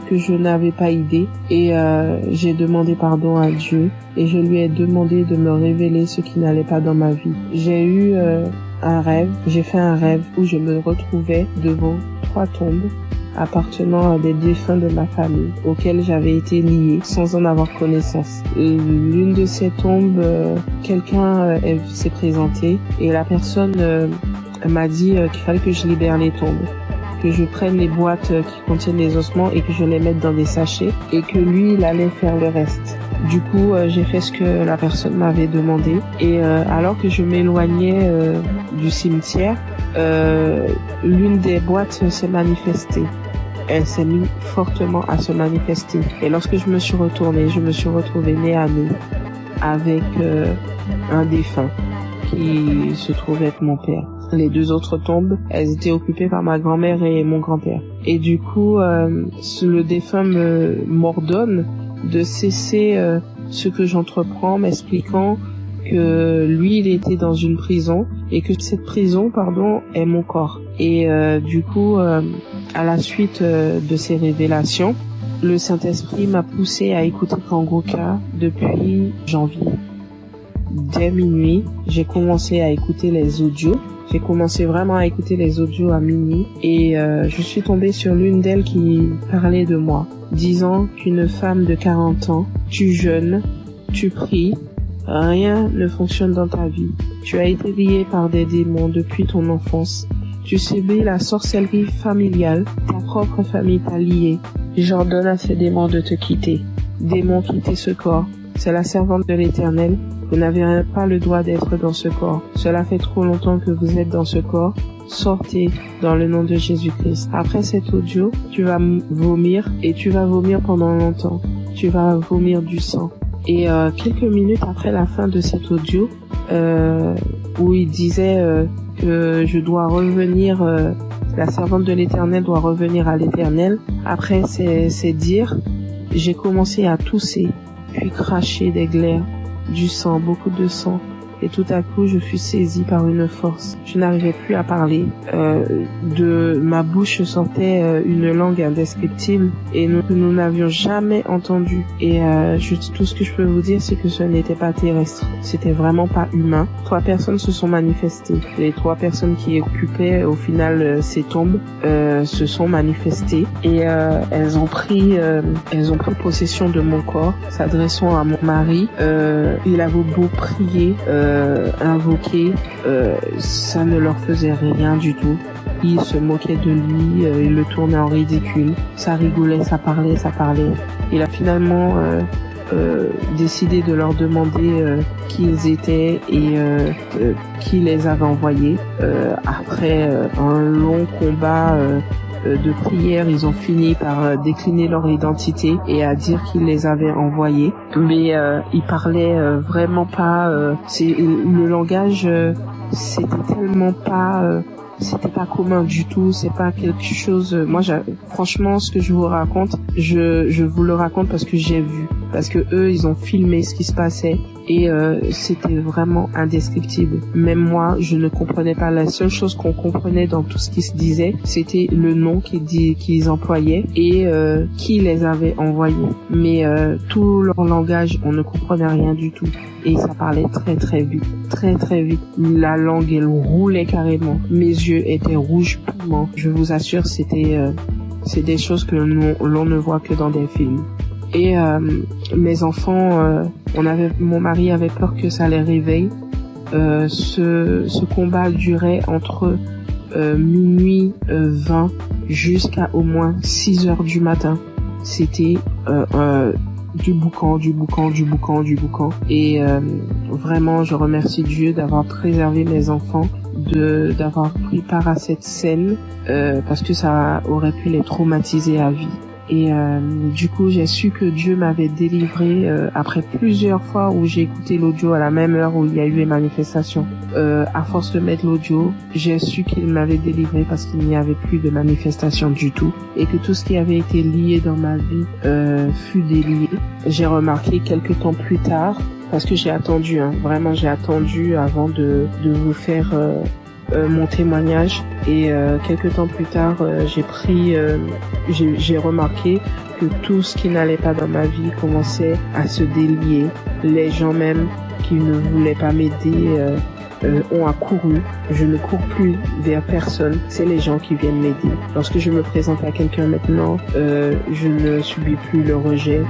que je n'avais pas idée. Et j'ai demandé pardon à Dieu et je lui ai demandé de me révéler ce qui n'allait pas dans ma vie. J'ai eu j'ai fait un rêve où je me retrouvais devant 3 tombes appartenant à des défunts de ma famille auxquels j'avais été liée sans en avoir connaissance. L'une de ces tombes, quelqu'un s'est présenté et la personne m'a dit qu'il fallait que je libère les tombes, que je prenne les boîtes qui contiennent les ossements et que je les mette dans des sachets et que lui, il allait faire le reste. Du coup, j'ai fait ce que la personne m'avait demandé et alors que je m'éloignais du cimetière, l'une des boîtes s'est manifestée. Elle s'est mise fortement à se manifester. Et lorsque je me suis retournée, je me suis retrouvée nez à nez avec un défunt qui se trouvait être mon père. Les 2 autres tombes, elles étaient occupées par ma grand-mère et mon grand-père. Et du coup, le défunt m'ordonne de cesser ce que j'entreprends, m'expliquant que lui, il était dans une prison et que cette prison, est mon corps. Et du coup, à la suite de ces révélations, le Saint-Esprit m'a poussé à écouter Kangoka depuis janvier. Dès minuit, j'ai commencé à écouter les audios. J'ai commencé vraiment à écouter les audios à minuit et je suis tombée sur l'une d'elles qui parlait de moi, disant qu'une femme de 40 ans, tu jeûnes, tu pries, rien ne fonctionne dans ta vie. Tu as été lié par des démons depuis ton enfance. Tu subis la sorcellerie familiale, ta propre famille t'a lié. J'ordonne à ces démons de te quitter. Démons, quittez ce corps. C'est la servante de l'Éternel. Vous n'avez pas le droit d'être dans ce corps. Cela fait trop longtemps que vous êtes dans ce corps. Sortez dans le nom de Jésus-Christ. Après cet audio, tu vas vomir et tu vas vomir pendant longtemps. Tu vas vomir du sang. Et quelques minutes après la fin de cet audio, où il disait que je dois revenir, la servante de l'Éternel doit revenir à l'Éternel. Après ces dires, j'ai commencé à tousser, puis cracher des glaires, du sang, beaucoup de sang. Et tout à coup, je fus saisie par une force. Je n'arrivais plus à parler. De ma bouche sortait une langue indescriptible et nous n'avions jamais entendu. Et tout ce que je peux vous dire, c'est que ce n'était pas terrestre. C'était vraiment pas humain. 3 personnes se sont manifestées. Les 3 personnes qui occupaient au final ces tombes se sont manifestées et elles ont pris possession de mon corps, s'adressant à mon mari. Il avait beau prier, invoquer, ça ne leur faisait rien du tout. Ils se moquaient de lui, ils le tournaient en ridicule. Ça rigolait, ça parlait. Il a finalement décidé de leur demander qui ils étaient et qui les avait envoyés. Après un long combat de prière, ils ont fini par décliner leur identité et à dire qu'ils les avaient envoyés. Mais ils parlaient vraiment pas. Le langage, c'était tellement pas. C'était pas commun du tout. C'est pas quelque chose. Moi, franchement, ce que je vous raconte, je vous le raconte parce que j'ai vu, parce que eux, ils ont filmé ce qui se passait. Et c'était vraiment indescriptible. Même moi, je ne comprenais pas. La seule chose qu'on comprenait dans tout ce qui se disait, c'était le nom qu'ils employaient et qui les avait envoyés. Mais tout leur langage, on ne comprenait rien du tout. Et ça parlait très très vite. Très très vite. La langue, elle roulait carrément. Mes yeux étaient rouges piment. Je vous assure, c'est des choses que l'on ne voit que dans des films. Et mes enfants, mon mari avait peur que ça les réveille. Ce combat durait entre minuit 20 jusqu'à au moins 6 heures du matin. C'était du boucan. Et vraiment, je remercie Dieu d'avoir préservé mes enfants, d'avoir pris part à cette scène, parce que ça aurait pu les traumatiser à vie. Et du coup, j'ai su que Dieu m'avait délivré après plusieurs fois où j'ai écouté l'audio à la même heure où il y a eu les manifestations. À force de mettre l'audio, j'ai su qu'il m'avait délivré parce qu'il n'y avait plus de manifestations du tout et que tout ce qui avait été lié dans ma vie fut délié. J'ai remarqué quelques temps plus tard, parce que j'ai attendu, vraiment j'ai attendu avant de vous faire mon témoignage et quelques temps plus tard j'ai remarqué que tout ce qui n'allait pas dans ma vie commençait à se délier. Les gens même qui ne voulaient pas m'aider ont accouru. Je ne cours plus vers personne, c'est les gens qui viennent m'aider. Lorsque je me présente à quelqu'un maintenant, je ne subis plus le rejet.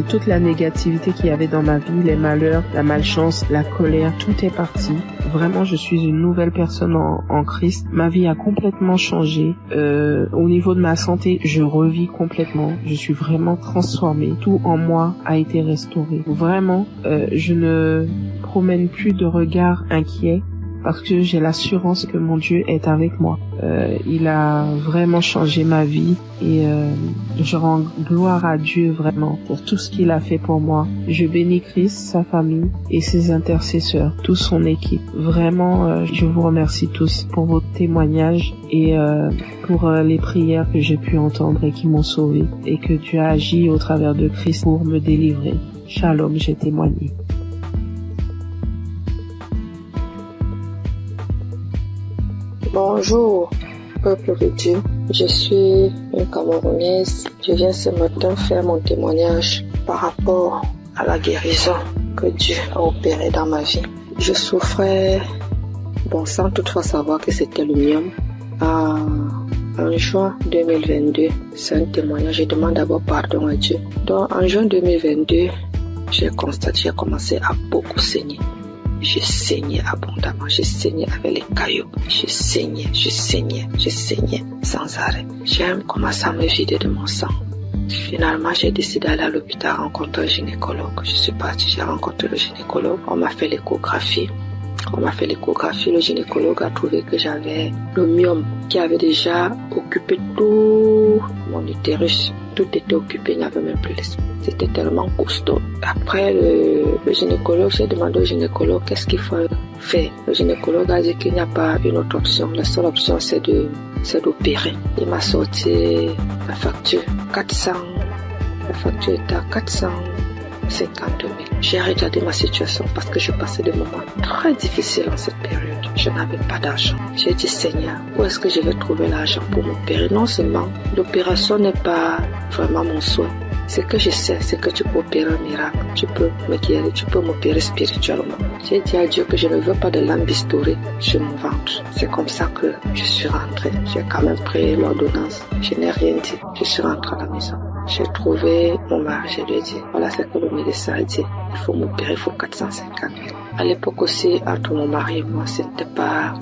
Toute la négativité qu'il y avait dans ma vie, les malheurs, la malchance, la colère, tout est parti. Vraiment, je suis une nouvelle personne en Christ. Ma vie a complètement changé. Au niveau de ma santé, je revis complètement. Je suis vraiment transformée. Tout en moi a été restauré. Vraiment, je ne promène plus de regard inquiet parce que j'ai l'assurance que mon Dieu est avec moi. Il a vraiment changé ma vie et je rends gloire à Dieu vraiment pour tout ce qu'il a fait pour moi. Je bénis Christ, sa famille et ses intercesseurs, toute son équipe. Vraiment, je vous remercie tous pour vos témoignages et pour les prières que j'ai pu entendre et qui m'ont sauvé et que Dieu a agi au travers de Christ pour me délivrer. Shalom, j'ai témoigné. Bonjour, peuple de Dieu. Je suis une Camerounaise. Je viens ce matin faire mon témoignage par rapport à la guérison que Dieu a opérée dans ma vie. Je souffrais, sans toutefois savoir que c'était le myome. En juin 2022, c'est un témoignage. Je demande d'abord pardon à Dieu. Donc, en juin 2022, j'ai commencé à beaucoup saigner. J'ai saigné abondamment, j'ai saigné avec les cailloux, j'ai saigné sans arrêt. J'ai commencé à me vider de mon sang. Finalement, j'ai décidé d'aller à l'hôpital rencontrer un gynécologue. Je suis partie, j'ai rencontré le gynécologue. On m'a fait l'échographie. Le gynécologue a trouvé que j'avais le myome qui avait déjà occupé tout mon utérus. Tout était occupé, il n'y avait même plus l'espace. C'était tellement costaud. Après le gynécologue, j'ai demandé au gynécologue qu'est-ce qu'il faut faire. Le gynécologue a dit qu'il n'y a pas une autre option. La seule option, c'est d'opérer. Il m'a sorti la facture. La facture était à 450 000. J'ai regardé ma situation parce que je passais des moments très difficiles en cette période. Je n'avais pas d'argent. J'ai dit, Seigneur, où est-ce que je vais trouver l'argent pour m'opérer? Non seulement l'opération n'est pas vraiment mon souhait. Ce que je sais, c'est que tu peux opérer un miracle. Tu peux me guérir, tu peux m'opérer spirituellement. J'ai dit à Dieu que je ne veux pas de lambistourée sur mon ventre. C'est comme ça que je suis rentrée. J'ai quand même pris l'ordonnance. Je n'ai rien dit. Je suis rentrée à la maison. J'ai trouvé mon mari, je lui ai dit, voilà ce que le médecin a dit. Il faut m'opérer, il faut 450 000. À l'époque aussi, entre mon mari et moi, c'était pas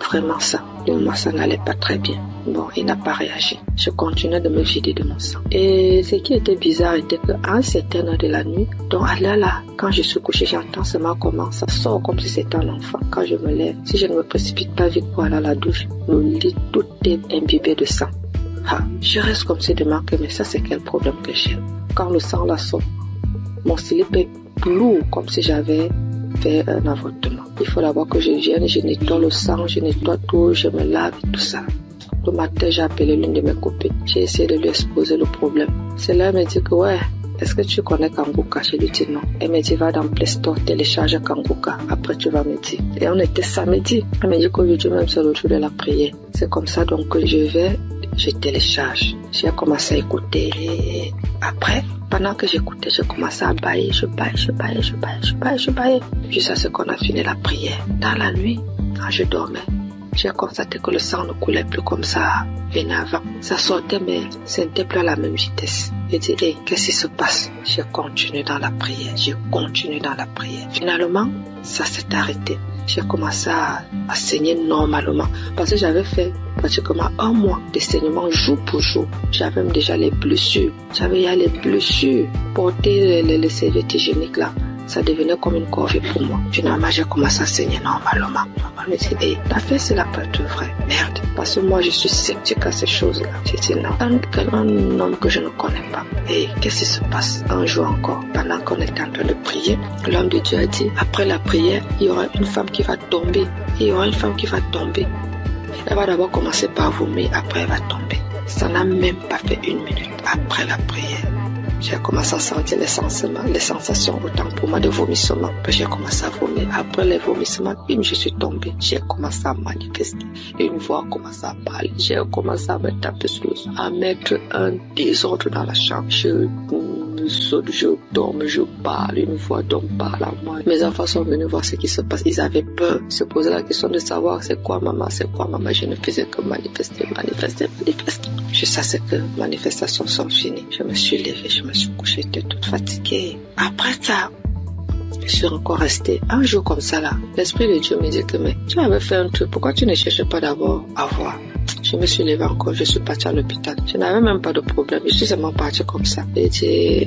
vraiment ça. Moi, ça n'allait pas très bien. Bon, il n'a pas réagi. Je continuais de me vider de mon sang. Et ce qui était bizarre était qu'à un certain heure de la nuit, donc là, quand je suis couchée, j'entends seulement comment ça sort comme si c'était un enfant. Quand je me lève, si je ne me précipite pas vite pour aller à la douche, le lit, tout est imbibé de sang. Je reste comme si de manquer, mais ça c'est quel problème que j'ai. Quand le sang la sort, mon slip est lourd comme si j'avais fait un avortement. Il faut d'abord que je vienne, je nettoie le sang, je nettoie tout, je me lave et tout ça. Le matin, j'ai appelé l'une de mes copines. J'ai essayé de lui exposer le problème. Celle-là me dit que est-ce que tu connais Kanguka? Je lui dis non. Elle me dit va dans Play Store, télécharge Kanguka. Après tu vas me dire. Et on était samedi. Elle me dit qu'aujourd'hui même c'est le jour de la prière. C'est comme ça donc que je télécharge. J'ai commencé à écouter. Et après, pendant que j'écoutais, j'ai commencé à bailler. Je baillais. Jusqu'à ce qu'on a fini la prière. Dans la nuit, quand je dormais, j'ai constaté que le sang ne coulait plus comme ça venait avant. Ça sortait, mais ce n'était plus à la même vitesse. J'ai dit, qu'est-ce qui se passe? J'ai continué dans la prière. Finalement, ça s'est arrêté. J'ai commencé à saigner normalement. Parce que j'avais fait pratiquement un mois de saignement jour pour jour. J'avais même déjà les blessures. Porter les serviettes hygiéniques là, ça devenait comme une corvée pour moi. Finalement, j'ai commencé à saigner normalement. Je me dis, la fête, c'est la peur de vrai. Merde. Parce que moi, je suis sceptique à ces choses-là. J'ai dit non. Un homme que je ne connais pas. Et qu'est-ce qui se passe? Un jour encore, pendant qu'on était en train de prier, l'homme de Dieu a dit, après la prière, il y aura une femme qui va tomber. Elle va d'abord commencer par vomir, après elle va tomber. Ça n'a même pas fait 1 minute après la prière. J'ai commencé à sentir les sensations autant pour moi de vomissement. Puis j'ai commencé à vomir. Après les vomissements, je suis tombée. J'ai commencé à manifester. Une voix a commencé à parler. J'ai commencé à me taper sur le sol, à mettre un désordre dans la chambre. Je saute, je tombe, je parle. Une voix d'homme parle à moi. Mes enfants sont venus voir ce qui se passe. Ils avaient peur. Ils se posaient la question de savoir c'est quoi maman. Je ne faisais que manifester. Jusqu'à ce que les manifestations sont finies. Je me suis levée, je me suis couchée, j'étais toute fatiguée. Après ça, je suis encore restée un jour comme ça là. L'Esprit de Dieu me dit que mais tu avais fait un truc, pourquoi tu ne cherchais pas d'abord à voir? Je me suis levée encore, je suis partie à l'hôpital. Je n'avais même pas de problème, je suis seulement partie comme ça. J'ai dit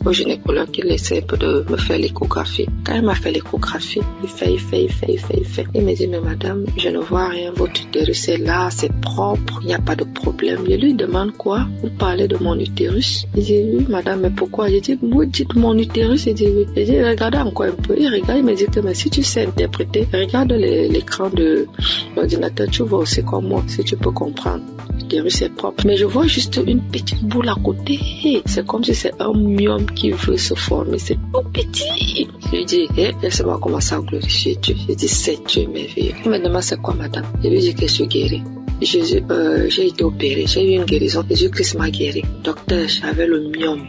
au gynécologue qu'il essaie de me faire l'échographie. Quand il m'a fait l'échographie, il fait. Il me dit, mais madame, je ne vois rien, votre utérus est là, c'est propre, il n'y a pas de problème. Je lui demande quoi? Vous parlez de mon utérus? Il dit, oui madame, mais pourquoi? Je dis, vous dites mon utérus? Il dit, oui. Je dis, regardez encore un peu. Il regarde, il me dit que mais si tu sais interpréter, regarde l'écran de l'ordinateur, tu vois aussi comme moi, si tu peux comprendre. l'utérus est propre. Mais je vois juste une petite boule à côté. C'est comme si c'est un myome qui veut se former. C'est tout petit. Je lui dis, laisse-moi commencer à glorifier Dieu. Je dis, c'est Dieu merveilleux. Il me demande, c'est quoi, madame? Je lui dis que je suis guérie. Jésus, j'ai été opérée, j'ai eu une guérison. Jésus-Christ m'a guéri. Docteur, j'avais le myome.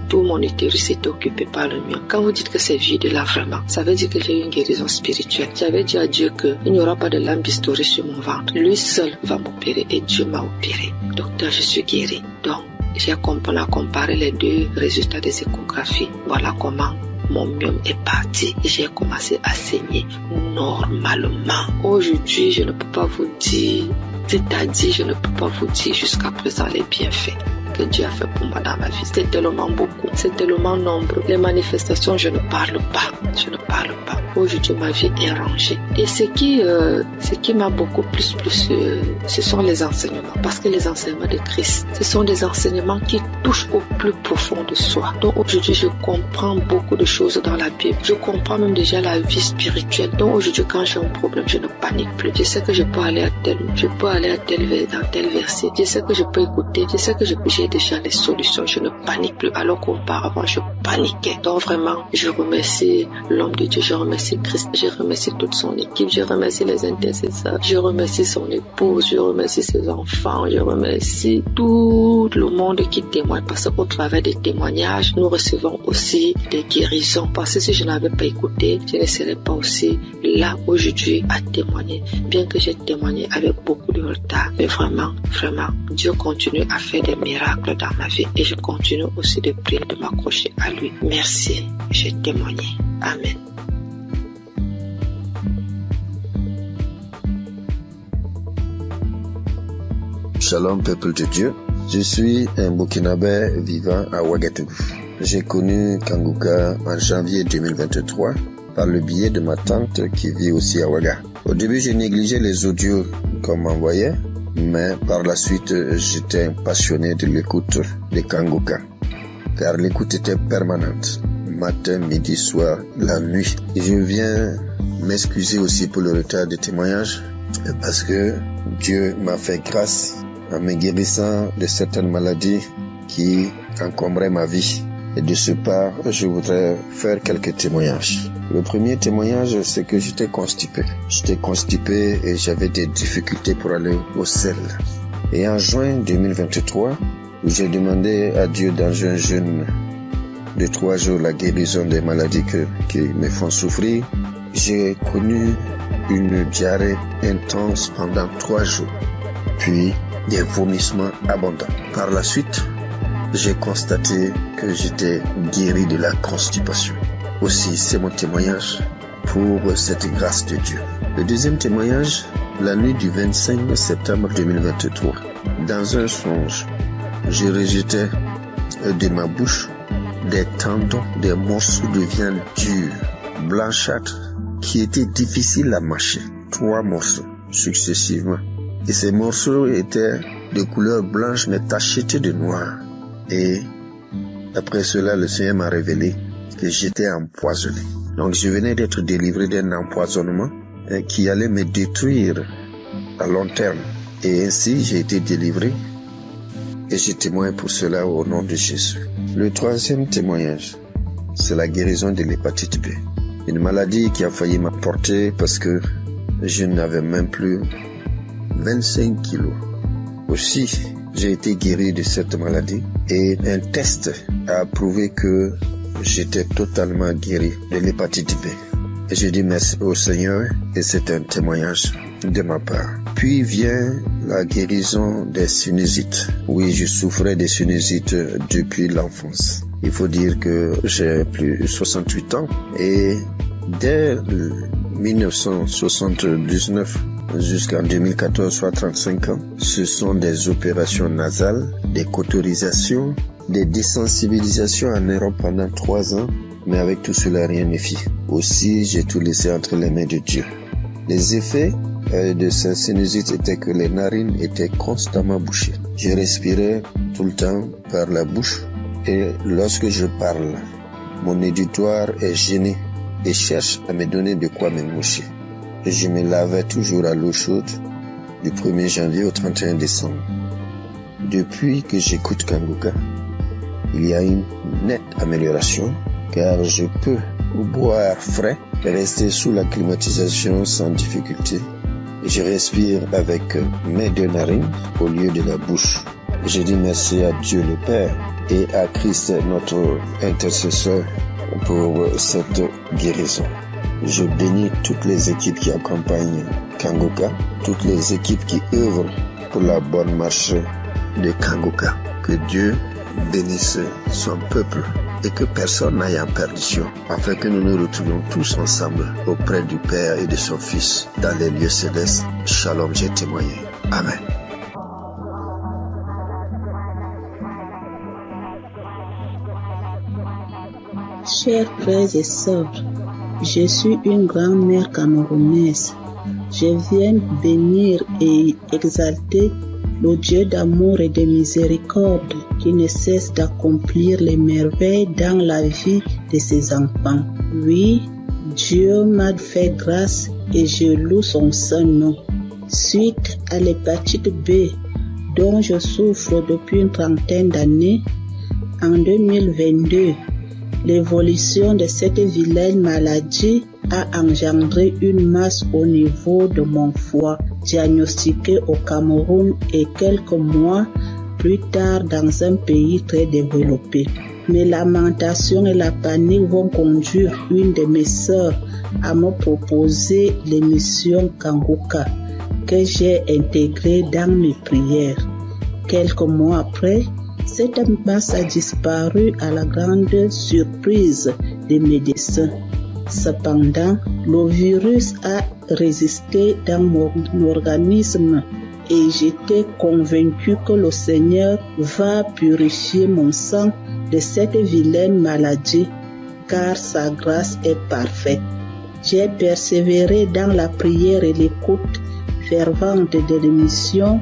Tout mon utérus était occupé par le myome. Quand vous dites que c'est vide là vraiment, ça veut dire que j'ai eu une guérison spirituelle. J'avais dit à Dieu qu'il n'y aura pas de lampe bistourée sur mon ventre. Lui seul va m'opérer et Dieu m'a opéré. Docteur, je suis guérie. Donc, on a comparé les deux résultats des échographies. Voilà comment mon myome est parti et j'ai commencé à saigner normalement. Aujourd'hui, je ne peux pas vous dire, c'est-à-dire, je ne peux pas vous dire jusqu'à présent les bienfaits que Dieu a fait pour moi dans ma vie. C'est tellement beaucoup, c'est tellement nombreux. Les manifestations, je ne parle pas. Aujourd'hui, ma vie est rangée. Et ce qui m'a beaucoup plus, ce sont les enseignements. Parce que les enseignements de Christ, ce sont des enseignements qui touchent au plus profond de soi. Donc aujourd'hui, je comprends beaucoup de choses dans la Bible. Je comprends même déjà la vie spirituelle. Donc aujourd'hui, quand j'ai un problème, je ne panique plus. Je sais que je peux aller dans tel verset. Je sais que je peux écouter. Je sais que j'ai déjà les solutions. Je ne panique plus. Alors qu'auparavant, je paniquais. Donc vraiment, je remercie l'homme de Dieu. Je remercie Christ. Je remercie toute son équipe. Je remercie les intercesseurs. Je remercie son épouse. Je remercie ses enfants. Je remercie tout le monde qui témoigne. Parce qu'au travers des témoignages, nous recevons aussi des guérisons. Parce que si je n'avais pas écouté, je ne serais pas aussi là aujourd'hui à témoigner. Bien que j'ai témoigné avec beaucoup de retard. Mais vraiment, Dieu continue à faire des miracles dans ma vie. Et je continue aussi de prier, de m'accrocher à lui. Merci. J'ai témoigné. Amen. Shalom peuple de Dieu, je suis un Burkinabé vivant à Ouagadougou. J'ai connu Kanguka en janvier 2023 par le biais de ma tante qui vit aussi à Ouaga. Au début, je négligeais les audios qu'on m'envoyait, mais par la suite, j'étais un passionné de l'écoute de Kanguka, car l'écoute était permanente, matin, midi, soir, la nuit. Et je viens m'excuser aussi pour le retard de témoignage, parce que Dieu m'a fait grâce en me guérissant de certaines maladies qui encombraient ma vie. Et de ce pas, je voudrais faire quelques témoignages. Le premier témoignage, c'est que j'étais constipé. Et j'avais des difficultés pour aller au sel. Et en juin 2023, où j'ai demandé à Dieu dans un jeûne de 3 jours la guérison des maladies qui me font souffrir, j'ai connu une diarrhée intense pendant 3 jours. Puis, des vomissements abondants. Par la suite, j'ai constaté que j'étais guéri de la constipation. Aussi, c'est mon témoignage pour cette grâce de Dieu. Le deuxième témoignage, la nuit du 25 septembre 2023. Dans un songe, je rejetais de ma bouche des tendons, des morceaux de viande dure, blanchâtre, qui étaient difficiles à mâcher. 3 morceaux successivement. Et ces morceaux étaient de couleur blanche mais tachetés de noir. Et après cela, le Seigneur m'a révélé que j'étais empoisonné. Donc je venais d'être délivré d'un empoisonnement qui allait me détruire à long terme. Et ainsi, j'ai été délivré et je témoigne pour cela au nom de Jésus. Le troisième témoignage, c'est la guérison de l'hépatite B. Une maladie qui a failli m'emporter parce que je n'avais même plus 25 kilos. Aussi, j'ai été guéri de cette maladie et un test a prouvé que j'étais totalement guéri de l'hépatite B. Et je dis merci au Seigneur et c'est un témoignage de ma part. Puis vient la guérison des sinusites. Oui, je souffrais des sinusites depuis l'enfance. Il faut dire que j'ai plus de 68 ans et dès 1979 jusqu'en 2014, soit 35 ans, ce sont des opérations nasales, des cauterisations, des désensibilisations en Europe pendant 3 ans, mais avec tout cela, rien ne fit. Aussi, j'ai tout laissé entre les mains de Dieu. Les effets de cette sinusite étaient que les narines étaient constamment bouchées. Je respirais tout le temps par la bouche et lorsque je parle, mon auditoire est gêné et cherche à me donner de quoi me moucher. Je me lavais toujours à l'eau chaude du 1er janvier au 31 décembre. Depuis que j'écoute Kanguka, il y a une nette amélioration car je peux boire frais et rester sous la climatisation sans difficulté. Je respire avec mes 2 narines au lieu de la bouche. Je dis merci à Dieu le Père et à Christ notre intercesseur pour cette guérison. Je bénis toutes les équipes qui accompagnent Kanguka, toutes les équipes qui œuvrent pour la bonne marche de Kanguka. Que Dieu bénisse son peuple et que personne n'aille en perdition, afin que nous nous retrouvions tous ensemble auprès du Père et de son Fils dans les lieux célestes. Shalom, j'ai témoigné. Amen. Chers frères et sœurs, je suis une grand-mère camerounaise. Je viens bénir et exalter le Dieu d'amour et de miséricorde qui ne cesse d'accomplir les merveilles dans la vie de ses enfants. Oui, Dieu m'a fait grâce et je loue son saint nom. Suite à l'hépatite B dont je souffre depuis une trentaine d'années, en 2022, l'évolution de cette vilaine maladie a engendré une masse au niveau de mon foie, diagnostiquée au Cameroun et quelques mois plus tard dans un pays très développé. Mes lamentations et la panique vont conduire une de mes sœurs à me proposer l'émission Kanguka que j'ai intégrée dans mes prières. Quelques mois après, cette masse a disparu à la grande surprise des médecins. Cependant, le virus a résisté dans mon organisme et j'étais convaincu que le Seigneur va purifier mon sang de cette vilaine maladie, car sa grâce est parfaite. J'ai persévéré dans la prière et l'écoute fervente de l'émission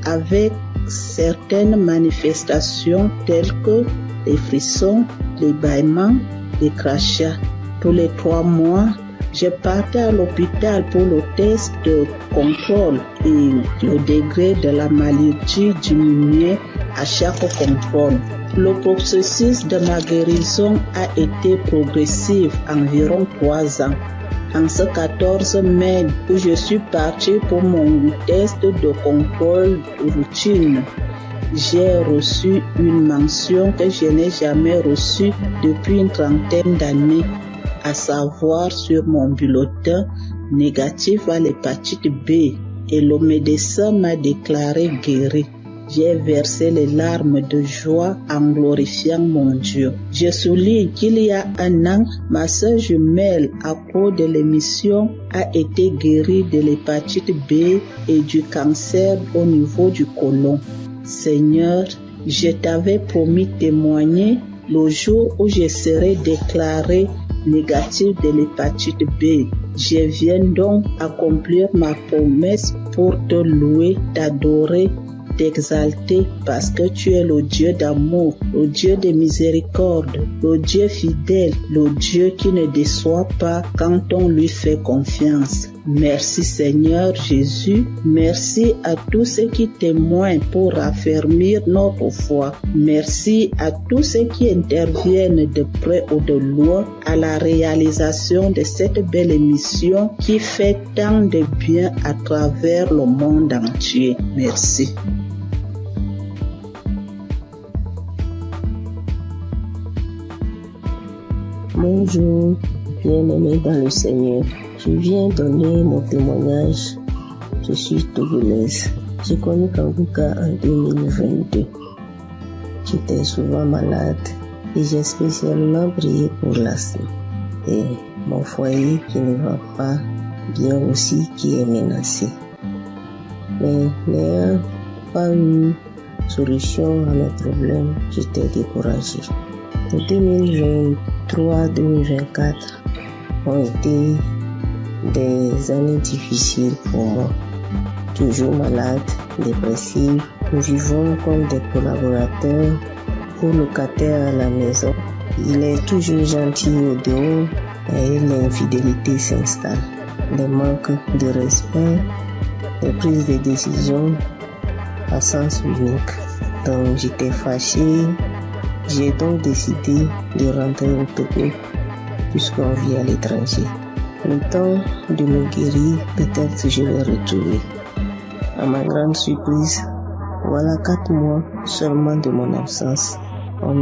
avec certaines manifestations telles que les frissons, les bâillements, les crachats. Tous les 3 mois, je partais à l'hôpital pour le test de contrôle et le degré de la maladie diminuait à chaque contrôle. Le processus de ma guérison a été progressif, environ 3 ans. En ce 14 mai où je suis parti pour mon test de contrôle routine, j'ai reçu une mention que je n'ai jamais reçue depuis une trentaine d'années, à savoir sur mon bulletin négatif à l'hépatite B, et le médecin m'a déclaré guéri. J'ai versé les larmes de joie en glorifiant mon Dieu. Je souligne qu'il y a 1 an, ma sœur jumelle, à cause de l'émission, a été guérie de l'hépatite B et du cancer au niveau du côlon. Seigneur, je t'avais promis témoigner le jour où je serai déclaré négatif de l'hépatite B. Je viens donc accomplir ma promesse pour te louer, t'adorer, t'exalter parce que tu es le Dieu d'amour, le Dieu de miséricorde, le Dieu fidèle, le Dieu qui ne déçoit pas quand on lui fait confiance. Merci Seigneur Jésus, merci à tous ceux qui témoignent pour raffermir notre foi. Merci à tous ceux qui interviennent de près ou de loin à la réalisation de cette belle émission qui fait tant de bien à travers le monde entier. Merci. Bonjour, bien-aimés dans le Seigneur. Je viens donner mon témoignage. Je suis togolaise. J'ai connu Kanguka en 2022. J'étais souvent malade et j'ai spécialement prié pour l'asthme. Et mon foyer qui ne va pas bien aussi qui est menacé. Mais n'ayant pas eu solution à mes problèmes, j'étais découragée. En 2023-2024 ont été des années difficiles pour moi. Toujours malade, dépressive. Nous vivons comme des collaborateurs ou locataires à la maison. Il est toujours gentil au dehors et l'infidélité s'installe. Les manques de respect des prises de décision à sens unique. Donc j'étais fâchée. J'ai donc décidé de rentrer au Togo puisqu'on vit à l'étranger. Le temps de me guérir, peut-être je vais retourner. À ma grande surprise, voilà 4 mois seulement de mon absence. On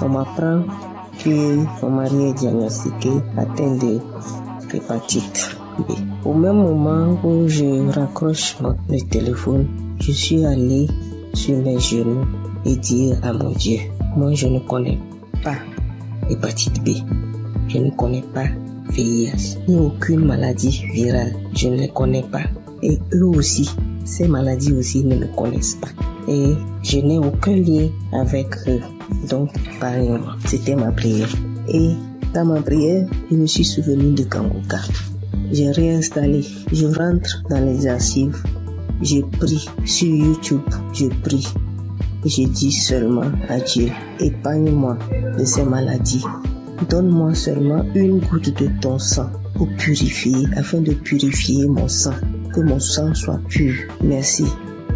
m'apprend que mon mari est diagnostiqué atteint de l'hépatite B. Au même moment où je raccroche le téléphone, je suis allée sur mes genoux et dire à mon Dieu, moi je ne connais pas l'hépatite B, je ne connais pas VIH, ni aucune maladie virale, je ne les connais pas. Et eux aussi, ces maladies aussi ne me connaissent pas. Et je n'ai aucun lien avec eux. Donc, parlez-moi. C'était ma prière. Et dans ma prière, je me suis souvenu de Kanguka. J'ai réinstallé. Je rentre dans les archives. Je prie sur YouTube. Je prie. Et je dis seulement à Dieu, épargne-moi de ces maladies. Donne-moi seulement une goutte de ton sang pour purifier, afin de purifier mon sang. Que mon sang soit pur. Merci.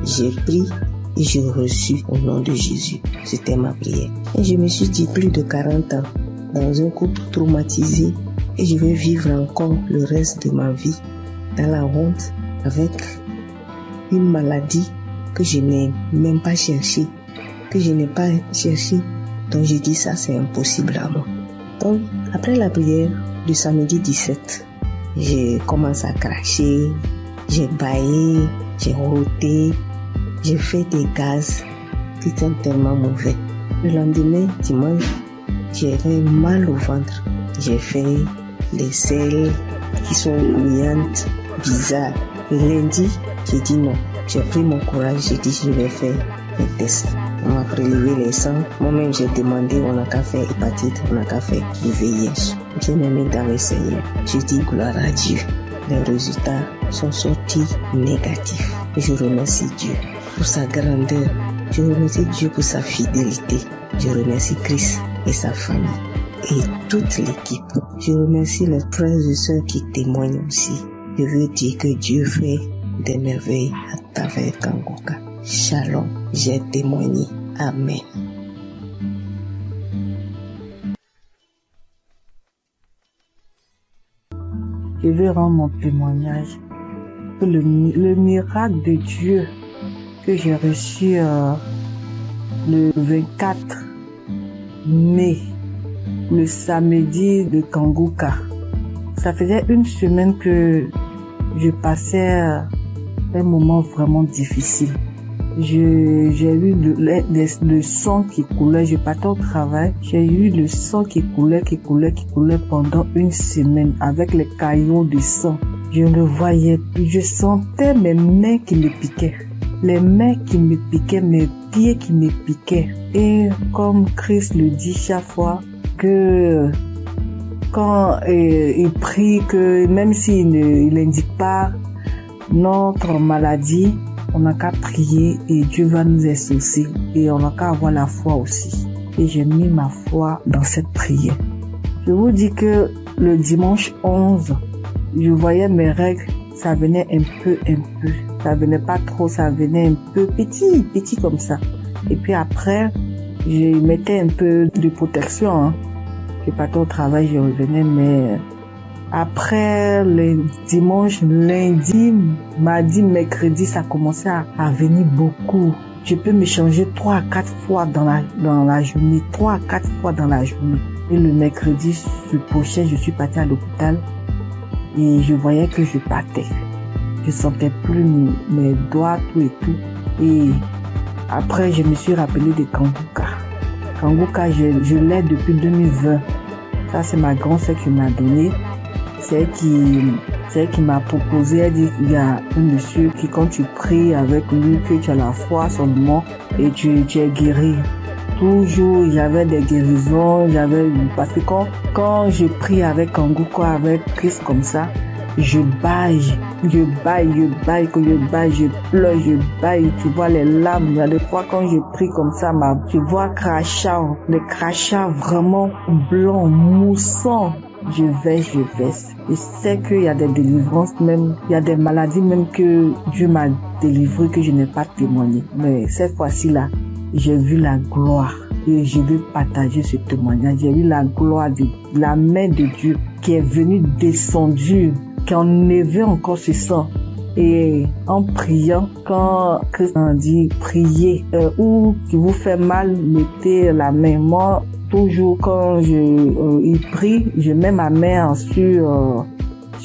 J'ai pris et j'ai reçu au nom de Jésus. C'était ma prière. Et je me suis dit, plus de 40 ans, dans un couple traumatisé, et je vais vivre encore le reste de ma vie dans la honte, avec une maladie que je n'ai même pas cherchée, que je n'ai pas cherchée. Donc j'ai dit, ça c'est impossible à moi. Donc, après la prière du samedi 17, j'ai commencé à cracher, j'ai bâillé, j'ai roté, j'ai fait des gaz qui étaient tellement mauvais. Le lendemain, dimanche, j'avais mal au ventre. J'ai fait des selles qui sont grouillantes, bizarres. Le lundi, j'ai dit non. J'ai pris mon courage, j'ai dit je vais faire les tests. On m'a prélevé les sangs. Moi-même, j'ai demandé, on n'a qu'à faire hépatite, on n'a qu'à faire du VIH. J'ai mis dans le Seigneur. J'ai dit gloire à Dieu. Les résultats sont sortis négatifs. Et je remercie Dieu pour sa grandeur. Je remercie Dieu pour sa fidélité. Je remercie Christ et sa famille et toute l'équipe. Je remercie les frères et sœurs qui témoignent aussi. Je veux dire que Dieu fait des merveilles à travers Kanguka. Shalom, j'ai témoigné. Amen. Je veux rendre mon témoignage pour le miracle de Dieu que j'ai reçu le 24 mai, le samedi de Kanguka. Ça faisait une semaine que je passais un moment vraiment difficile. J'ai eu le sang qui coulait, je partais au travail, j'ai eu le sang qui coulait pendant une semaine avec les caillots de sang. Je ne voyais plus, je sentais mes mains qui me piquaient, les mains qui me piquaient, mes pieds qui me piquaient. Et comme Christ le dit chaque fois, que quand il prie, que même s'il n'indique pas notre maladie, on n'a qu'à prier et Dieu va nous exaucer. Et on n'a qu'à avoir la foi aussi. Et j'ai mis ma foi dans cette prière. Je vous dis que le dimanche 11, je voyais mes règles, ça venait un peu. Ça venait pas trop, ça venait un peu petit comme ça. Et puis après, je mettais un peu de protection. Je partais au travail, je revenais, mais après le dimanche, lundi, mardi, mercredi, ça commençait à venir beaucoup. Je peux me changer 3 à 4 fois dans la journée, 3 à 4 fois dans la journée. Et le mercredi, je suis partie à l'hôpital et je voyais que je partais. Je sentais plus mes doigts, tout et tout. Et après, je me suis rappelé de Kanguka. Kanguka, je l'ai depuis 2020. Ça, c'est ma grand-sœur qui m'a donné. C'est elle qui m'a proposé. Elle dit, il y a un monsieur qui, quand tu pries avec lui, que tu as la foi seulement et tu es guéri. Toujours, j'avais des guérisons, parce que quand je prie avec Kanguka, avec Christ comme ça, je baille, je pleure, je baille, tu vois les larmes. Il y a des fois quand je prie comme ça, tu vois les crachats vraiment blancs, moussants. je vais. Je sais qu'il y a des délivrances même, il y a des maladies même que Dieu m'a délivré que je n'ai pas témoigné. Mais cette fois-ci là, j'ai vu la gloire et je veux partager ce témoignage. J'ai vu la gloire de la main de Dieu qui est venue descendue, qui a enlevé encore ce sang. Et en priant, quand Christ a dit priez, ou qui vous fait mal, mettez la main. Moi, toujours quand il prie, je mets ma main sur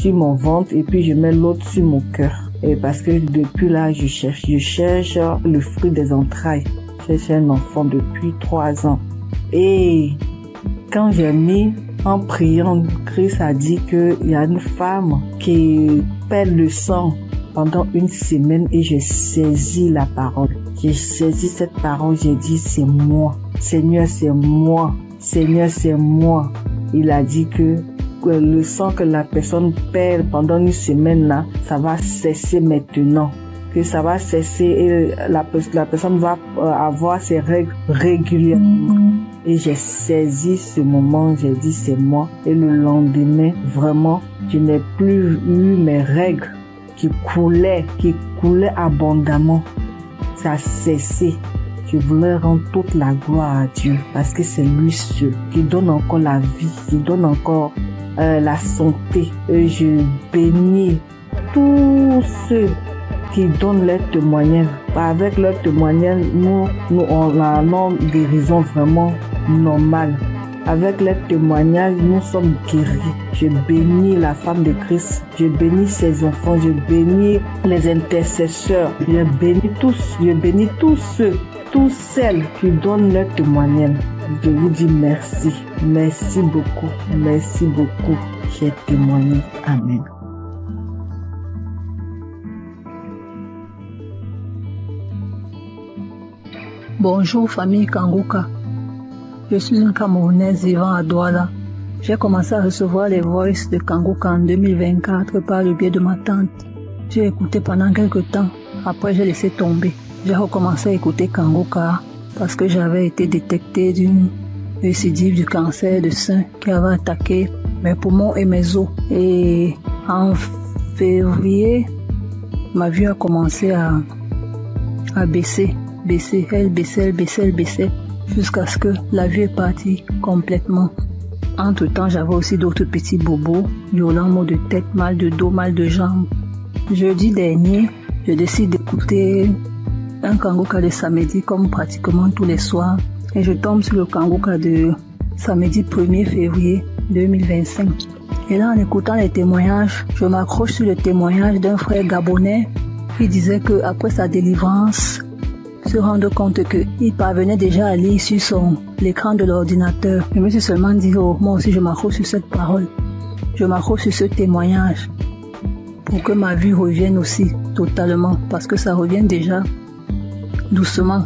mon ventre et puis je mets l'autre sur mon cœur. Et parce que depuis là, je cherche le fruit des entrailles. Je cherche un enfant depuis 3 ans. Et quand j'ai mis en priant, Christ a dit qu'il y a une femme qui perd le sang pendant 1 semaine et j'ai saisi la parole. J'ai saisi cette parole, j'ai dit c'est moi. Seigneur, c'est moi. Seigneur, c'est moi. Il a dit que le sang que la personne perd pendant 1 semaine là, ça va cesser maintenant. Que ça va cesser et la personne va avoir ses règles régulièrement. Et j'ai saisi ce moment, j'ai dit c'est moi. Et le lendemain, vraiment, je n'ai plus eu mes règles qui coulaient abondamment. Ça a cessé. Je voulais rendre toute la gloire à Dieu parce que c'est lui seul qui donne encore la vie, qui donne encore la santé. Et je bénis tous ceux qui donnent leur témoignage. Avec leur témoignage, nous on a une guérison vraiment normale. Avec leur témoignage, nous sommes guéris. Je bénis la femme de Christ. Je bénis ses enfants. Je bénis les intercesseurs. Je bénis tous ceux, toutes celles qui donnent leur témoignage. Je vous dis merci. Merci beaucoup. Merci beaucoup. J'ai témoigné. Amen. Bonjour famille Kanguka. Je suis une Camerounaise vivant à Douala. J'ai commencé à recevoir les voices de Kanguka en 2024 par le biais de ma tante. J'ai écouté pendant quelques temps. Après, j'ai laissé tomber. J'ai recommencé à écouter Kanguka parce que j'avais été détectée d'une récidive du cancer de sein qui avait attaqué mes poumons et mes os. Et en février, ma vue a commencé à baisser. Elle baissait, jusqu'à ce que la vue est partie complètement. Entre-temps, j'avais aussi d'autres petits bobos, violents maux de tête, mal de dos, mal de jambes. Jeudi dernier, je décide d'écouter un Kanguka de samedi comme pratiquement tous les soirs. Et je tombe sur le Kanguka de samedi 1er février 2025. Et là, en écoutant les témoignages, je m'accroche sur le témoignage d'un frère gabonais qui disait qu'après sa délivrance, se rendre compte qu'il parvenait déjà à lire sur l'écran de l'ordinateur. Je me suis seulement dit, oh, moi aussi je m'accroche sur cette parole. Je m'accroche sur ce témoignage pour que ma vue revienne aussi totalement, parce que ça revient déjà doucement.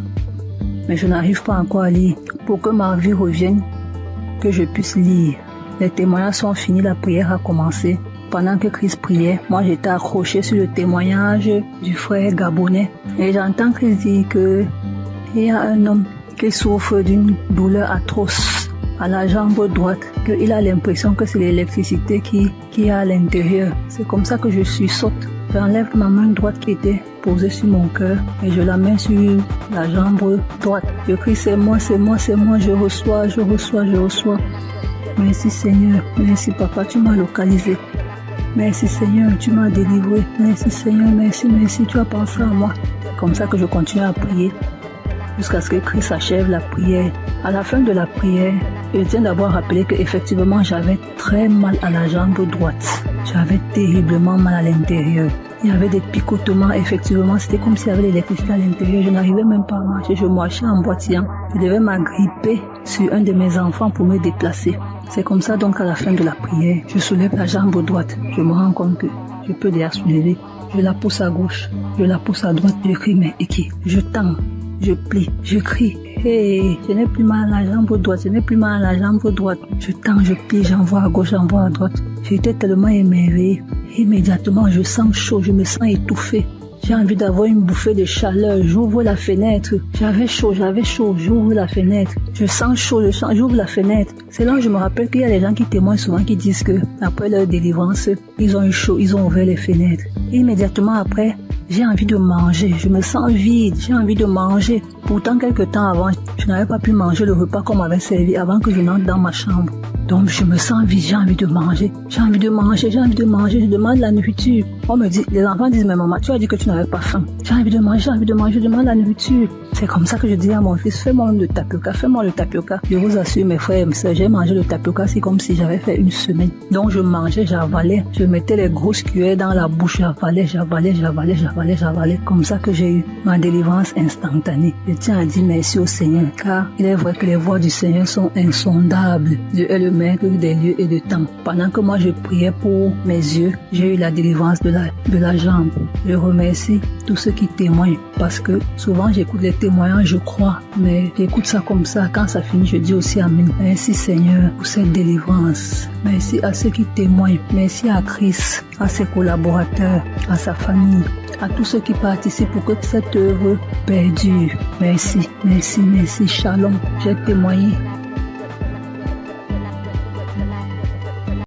Mais je n'arrive pas encore à lire. Pour que ma vue revienne, que je puisse lire. Les témoignages sont finis, la prière a commencé. Pendant que Christ priait, moi j'étais accroché sur le témoignage du frère gabonais. Et j'entends Christ dire qu'il y a un homme qui souffre d'une douleur atroce à la jambe droite, qu'il a l'impression que c'est l'électricité qui est à l'intérieur. C'est comme ça que je sursaute. J'enlève ma main droite qui était posée sur mon cœur et je la mets sur la jambe droite. Je crie c'est moi, je reçois. Merci Seigneur, merci Papa, tu m'as localisé. Merci Seigneur, tu m'as délivré. Merci Seigneur, merci, tu as pensé à moi. C'est comme ça que je continue à prier jusqu'à ce que Christ achève la prière. À la fin de la prière, je tiens d'abord à rappeler qu'effectivement j'avais très mal à la jambe droite. J'avais terriblement mal à l'intérieur. Il y avait des picotements, effectivement, c'était comme s'il y avait de l'électricité à l'intérieur. Je n'arrivais même pas à marcher, je marchais en boitillant. Je devais m'agripper sur un de mes enfants pour me déplacer. C'est comme ça donc à la fin de la prière, je soulève la jambe droite. Je me rends compte que je peux déjà soulever. Je la pousse à gauche, je la pousse à droite, je crie mais Eki, je tends, je plie, je crie. Hey, je n'ai plus mal à la jambe droite, Je tends, je plie, j'envoie à gauche, j'envoie à droite. J'étais tellement émerveillée. Immédiatement, je sens chaud, je me sens étouffée. J'ai envie d'avoir une bouffée de chaleur. J'ouvre la fenêtre. J'avais chaud. J'ouvre la fenêtre. Je sens chaud, j'ouvre la fenêtre. C'est là que je me rappelle qu'il y a des gens qui témoignent souvent qui disent que après leur délivrance, ils ont eu chaud, ils ont ouvert les fenêtres. Et immédiatement après, j'ai envie de manger. Je me sens vide. J'ai envie de manger. Pourtant, quelques temps avant, je n'avais pas pu manger le repas qu'on m'avait servi avant que je n'entre dans ma chambre. Donc, je me sens vide. J'ai envie de manger. Je demande la nourriture. On me dit, les enfants disent, mais maman, tu as dit que tu n'avais pas faim. J'ai envie de manger. Je demande la nourriture. C'est comme ça que je dis à mon fils, fais-moi le tapioca. Je vous assure, mes frères et mes sœurs, j'ai mangé le tapioca, c'est comme si j'avais fait une semaine. Donc, je mangeais, j'avalais. Je mettais les grosses cuillères dans la bouche, j'avalais. Comme ça que j'ai eu ma délivrance instantanée. Je tiens à dire merci au Seigneur, car il est vrai que les voies du Seigneur sont insondables. Dieu est le maître des lieux et de temps. Pendant que moi je priais pour mes yeux, j'ai eu la délivrance de la jambe. Je remercie tous ceux qui témoignent, parce que souvent j'écoute les témoignages, je crois, mais j'écoute ça comme ça. Quand ça finit, je dis aussi Amen. Merci Seigneur pour cette délivrance. Merci à ceux qui témoignent. Merci à Christ, à ses collaborateurs, à sa famille, à tous ceux qui participent pour que cette œuvre perdure. Merci. Shalom. J'ai témoigné